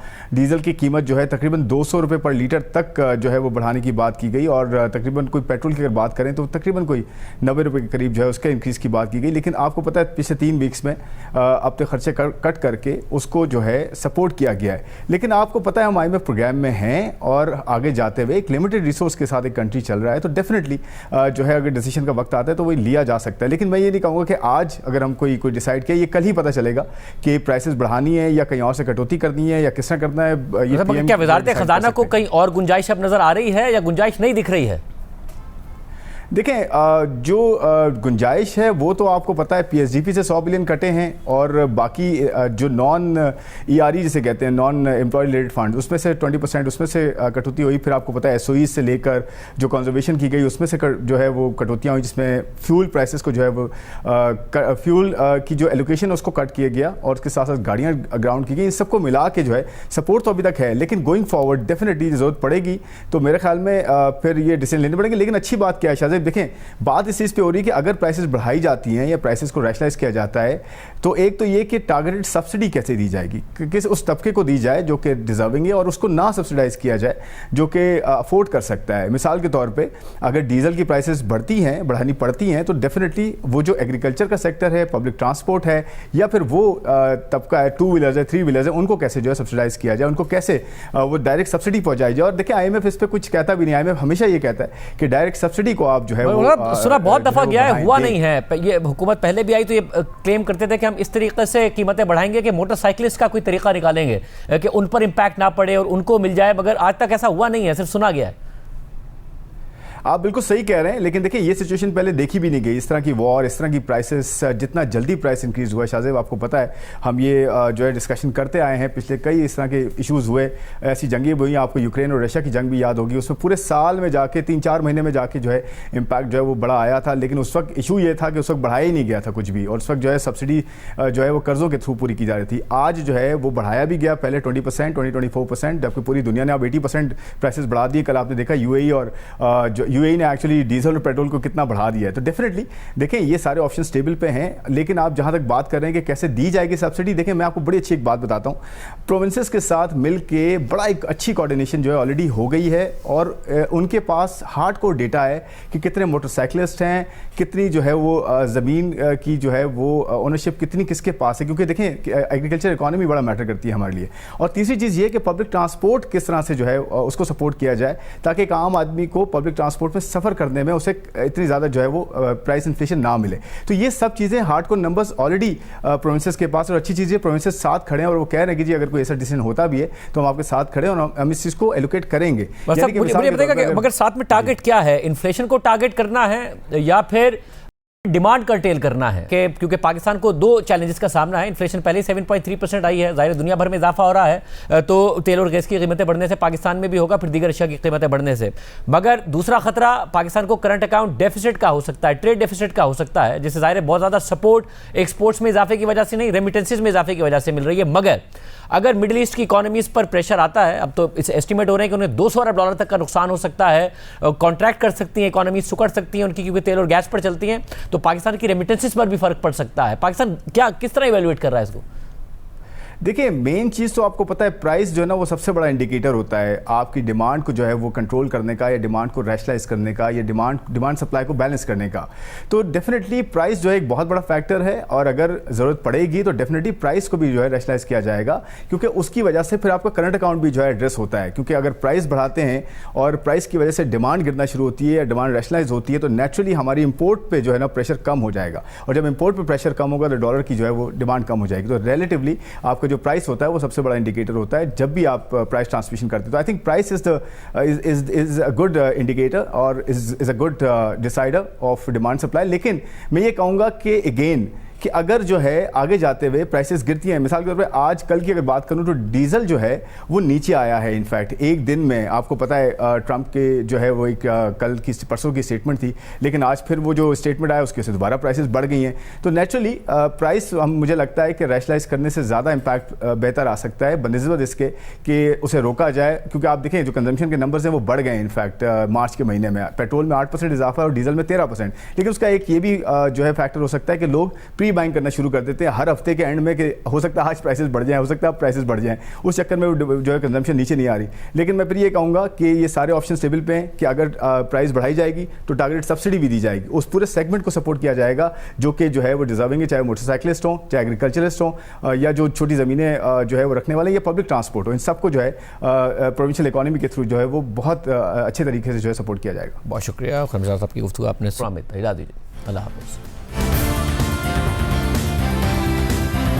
डीजल की कीमत जो है तकरीबन 200 रुपये पर लीटर तक जो है वो बढ़ाने की बात की गई, और तकरीबन कोई पेट्रोल की अगर बात करें तो तकरीबन कोई 90 रुपये के करीब जो है उसका इंक्रीज़ की बात की गई। लेकिन आपको पता है पिछले 3 वीक्स में अपने खर्चे कट करके उसको जो है सपोर्ट किया गया है। लेकिन आपको पता है हम IMF प्रोग्राम में हैं और आगे जाते हुए एक लिमिटेड रिसोर्स के साथ एक कंट्री चल रहा है, तो डेफिनेटली जो है अगर डिसीजन का वक्त आता है तो वही लिया जा सकता है। लेकिन मैं ये नहीं कहूँगा कि आज अगर हम कोई डिसाइड किया, ये कल ही पता चलेगा कि प्राइसेस बढ़ानी है या कहीं और से कटौती करनी है या किस तरह करना है। ये क्या वज़ारत ख़ज़ाना को कहीं और गुंजाइश अब नजर आ रही है या गुंजाइश नहीं दिख रही है? देखें, जो गुंजाइश है वो तो आपको पता है PSDP से 100 बिलियन कटे हैं, और बाकी जो नॉन ERE जिसे कहते हैं नॉन एम्प्लॉय रिलेटेड फंड, उसमें से 20% उसमें से कटौती हुई। फिर आपको पता है SOE से लेकर जो कंजर्वेशन की गई उसमें से जो है वो कटौतियाँ हुई, जिसमें फ्यूल प्राइसेस को जो है वो फ्यूल की जो एलोकेशन उसको कट किया गया और उसके साथ साथ गाड़ियाँ ग्राउंड की गई। इन सबको मिला के जो है सपोर्ट तो अभी तक है, लेकिन गोइंग फॉरवर्ड डेफिनेटली ज़रूरत पड़ेगी। तो मेरे ख्याल में फिर ये डिसीजन लेने पड़ेंगे। लेकिन अच्छी बात क्या है, देखें बात इस चीज़ पे हो रही है कि अगर प्राइसेस बढ़ाई जाती हैं या प्राइसेस को रैशनलाइज किया जाता है तो एक तो ये कि टारगेटेड सब्सिडी कैसे दी जाएगी, किस उस तबके को दी जाए जो कि डिजर्विंग है, और उसको ना सब्सिडाइज किया जाए जो कि अफोर्ड कर सकता है। मिसाल के तौर पे अगर डीजल की प्राइसेस बढ़ानी पड़ती हैं तो डेफिनेटली वो जो एग्रीकल्चर का सेक्टर है, पब्लिक ट्रांसपोर्ट है, या फिर वो तबका है 2 व्हीलर्स है, 3 व्हीलर्स है, उनको कैसे जो है सब्सिडाइज किया जाए, उनको कैसे वो डायरेक्ट सब्सिडी पहुँचाई जाए। और देखिए IMF इस पर कुछ कहता भी नहीं। IMF हमेशा ये कहता है कि डायरेक्ट सब्सिडी को आप जो है सुना बहुत दफा गया है, हुआ नहीं है। ये हुकूमत पहले भी आई तो ये क्लेम करते थे कि हम इस तरीके से कीमतें बढ़ाएंगे कि मोटरसाइकिलिस्ट का कोई तरीका निकालेंगे कि उन पर इंपैक्ट ना पड़े और उनको मिल जाए, मगर आज तक ऐसा हुआ नहीं है, सिर्फ सुना गया है। आप बिल्कुल सही कह रहे हैं, लेकिन देखिए ये सिचुएशन पहले देखी भी नहीं गई। इस तरह की वॉर, इस तरह की प्राइसेस, जितना जल्दी प्राइस इंक्रीज़ हुआ है शाहजेब, आपको पता है हम ये जो है डिस्कशन करते आए हैं। पिछले कई इस तरह के इश्यूज़ हुए, ऐसी जंगें हुई, आपको यूक्रेन और रशिया की जंग भी याद होगी। उसमें पूरे साल में जाके 3-4 महीने में जाके जो है इम्पैक्ट जो है वो बड़ा आया था। लेकिन उस वक्त इशू ये था कि उस वक्त बढ़ाया ही नहीं गया था कुछ भी, और उस वक्त जो है सब्सिडी जो है वो कर्ज़ों के थ्रू पूरी की जा रही थी। आज जो है वो बढ़ाया भी गया, पहले 20%, 24%, जबकि पूरी दुनिया ने अब 80% प्राइसेस बढ़ा दिए। कल आपने देखा UAE और जो UAE ने एक्चुअली डीजल और पेट्रोल को कितना बढ़ा दिया है। तो डेफिनेटली देखें ये सारे ऑप्शन टेबल पे हैं। लेकिन आप जहां तक बात कर रहे हैं कि कैसे दी जाएगी सब्सिडी, देखें मैं आपको बड़ी अच्छी एक बात बताता हूं। प्रोविंसेस के साथ मिल के बड़ा एक अच्छी कोऑर्डिनेशन जो है ऑलरेडी हो गई है, और उनके पास हार्डकोर डेटा है कि कितने मोटरसाइकिलिस्ट हैं, कितनी जो है वो ज़मीन की जो है वो ओनरशिप कितनी किसके पास है, क्योंकि देखें एग्रीकल्चर इकॉनमी बड़ा मैटर करती है हमारे लिए। और तीसरी चीज़ ये कि पब्लिक ट्रांसपोर्ट किस तरह से जो है उसको सपोर्ट किया जाए, ताकि एक आम आदमी को पब्लिक ट्रांसपोर्ट में सफ़र करने में उसे इतनी ज़्यादा जो है वो प्राइस इन्फ्लेशन ना मिले। तो ये सब चीज़ें हार्डकोर नंबर्स ऑलरेडी प्रोविंसेस के पास, और अच्छी चीज़ें प्रोविंसेस साथ खड़े हैं और वो कह रहे हैं कि जी अगर कोई ऐसा डिसीजन होता भी है तो हम आपके साथ खड़े हैं और हम इस चीज़ को एलोकेट करेंगे। मगर साथ में टारगेट क्या है? इन्फ्लेशन को टारगेट करना है या फिर डिमांड कर्टेल करना है कि क्योंकि पाकिस्तान को दो चैलेंजेस का सामना है। इन्फ्लेशन पहले 7.3% आई है, जाहिर दुनिया भर में इजाफा हो रहा है, तो तेल और गैस की कीमतें बढ़ने से पाकिस्तान में भी होगा, फिर दीगर अशिया की कीमतें बढ़ने से। मगर दूसरा खतरा पाकिस्तान को करंट अकाउंट डेफिसिट का हो सकता है, ट्रेड डेफिसिट का हो सकता है, जिससे जाहिर बहुत ज़्यादा सपोर्ट एक्सपोर्ट्स में इजाफे की वजह से नहीं, रेमिटेंसेज में इजाफे की वजह से मिल रही है। मगर अगर मिडिल ईस्ट की इकोनॉमीज पर प्रेशर आता है, अब तो इस एस्टिमेट हो रहे हैं कि उन्हें $200 अरब तक का नुकसान हो सकता है, कॉन्ट्रैक्ट कर सकती हैं, इकोनॉमी सुकड़ सकती हैं उनकी, क्योंकि तेल और गैस पर चलती हैं, तो पाकिस्तान की रेमिटेंसेस पर भी फर्क पड़ सकता है। पाकिस्तान क्या किस तरह इवेल्युएट कर रहा है इसको? देखिए, मेन चीज़ तो आपको पता है, प्राइस जो है ना वो सबसे बड़ा इंडिकेटर होता है आपकी डिमांड को जो है वो कंट्रोल करने का, या डिमांड को रैशनलाइज करने का, या डिमांड सप्लाई को बैलेंस करने का। तो डेफिनेटली प्राइस जो है एक बहुत बड़ा फैक्टर है, और अगर ज़रूरत पड़ेगी तो डेफिनेटली प्राइस को भी जो है रैशनलाइज किया जाएगा, क्योंकि उसकी वजह से फिर आपका करंट अकाउंट भी जो है एड्रेस होता है। क्योंकि अगर प्राइस बढ़ाते हैं और प्राइस की वजह से डिमांड गिरना शुरू होती है या डिमांड रैशनलाइज होती है, तो नेचुरली हमारी इंपोर्ट पे जो है ना प्रेशर कम हो जाएगा, और जब इंपोर्ट पे प्रेशर कम होगा तो डॉलर की जो है वो डिमांड कम हो जाएगी। तो रिलेटिवली आपका जो प्राइस होता है वो सबसे बड़ा इंडिकेटर होता है जब भी आप प्राइस ट्रांसमिशन करते हैं। तो I think price is a good indicator और is a good decider of demand supply. लेकिन मैं ये कहूँगा कि अगेन कि अगर जो है आगे जाते हुए प्राइसेस गिरती हैं, मिसाल के तौर पे आज कल की अगर बात करूं तो डीजल जो है वो नीचे आया है। इनफैक्ट एक दिन में आपको पता है ट्रंप के जो है वो एक कल की परसों की स्टेटमेंट थी, लेकिन आज फिर वो जो स्टेटमेंट आया उसकी वजह से दोबारा प्राइसेस बढ़ गई हैं। तो नेचुरली प्राइस मुझे लगता है कि रैशनलाइज करने से ज़्यादा इम्पैक्ट बेहतर आ सकता है बनस्बत इसके कि उसे रोका जाए, क्योंकि आप देखें जो कंजम्पशन के नंबर्स हैं वो बढ़ गए हैं। इनफैक्ट मार्च के महीने में पेट्रोल में 8% इजाफा और डीजल में 13%। लेकिन उसका एक ये भी जो है फैक्टर हो सकता है कि लोग बाइंग करना शुरू कर देते हैं हर हफ्ते के एंड में, कि हो सकता है आज प्राइसेस बढ़ जाएं, हो सकता है प्राइसेस बढ़ जाएं, उस चक्कर में जो है कंजम्पशन नीचे नहीं आ रही। लेकिन मैं फिर ये कहूँगा कि ये सारे ऑप्शन टेबल पे हैं कि अगर प्राइस बढ़ाई जाएगी तो टारगेट सब्सिडी भी दी जाएगी, उस पूरे सेगमेंट को सपोर्ट किया जाएगा जो कि जो है वो डिजर्विंग है, चाहे मोटरसाइकिलिस्ट हों, चाहे एग्रीकल्चरिस्ट हों, या जो छोटी ज़मीनें जो है वो रखने वाले, या पब्लिक ट्रांसपोर्ट हो, इन सबको जो है प्रोविंशियल इकोनॉमी के थ्रू जो है वो बहुत अच्छे तरीके से जो है सपोर्ट किया जाएगा। बहुत शुक्रिया खमीज़ाद साहब की गुफ्तगू आपने। अल्लाह हाफ़िज़।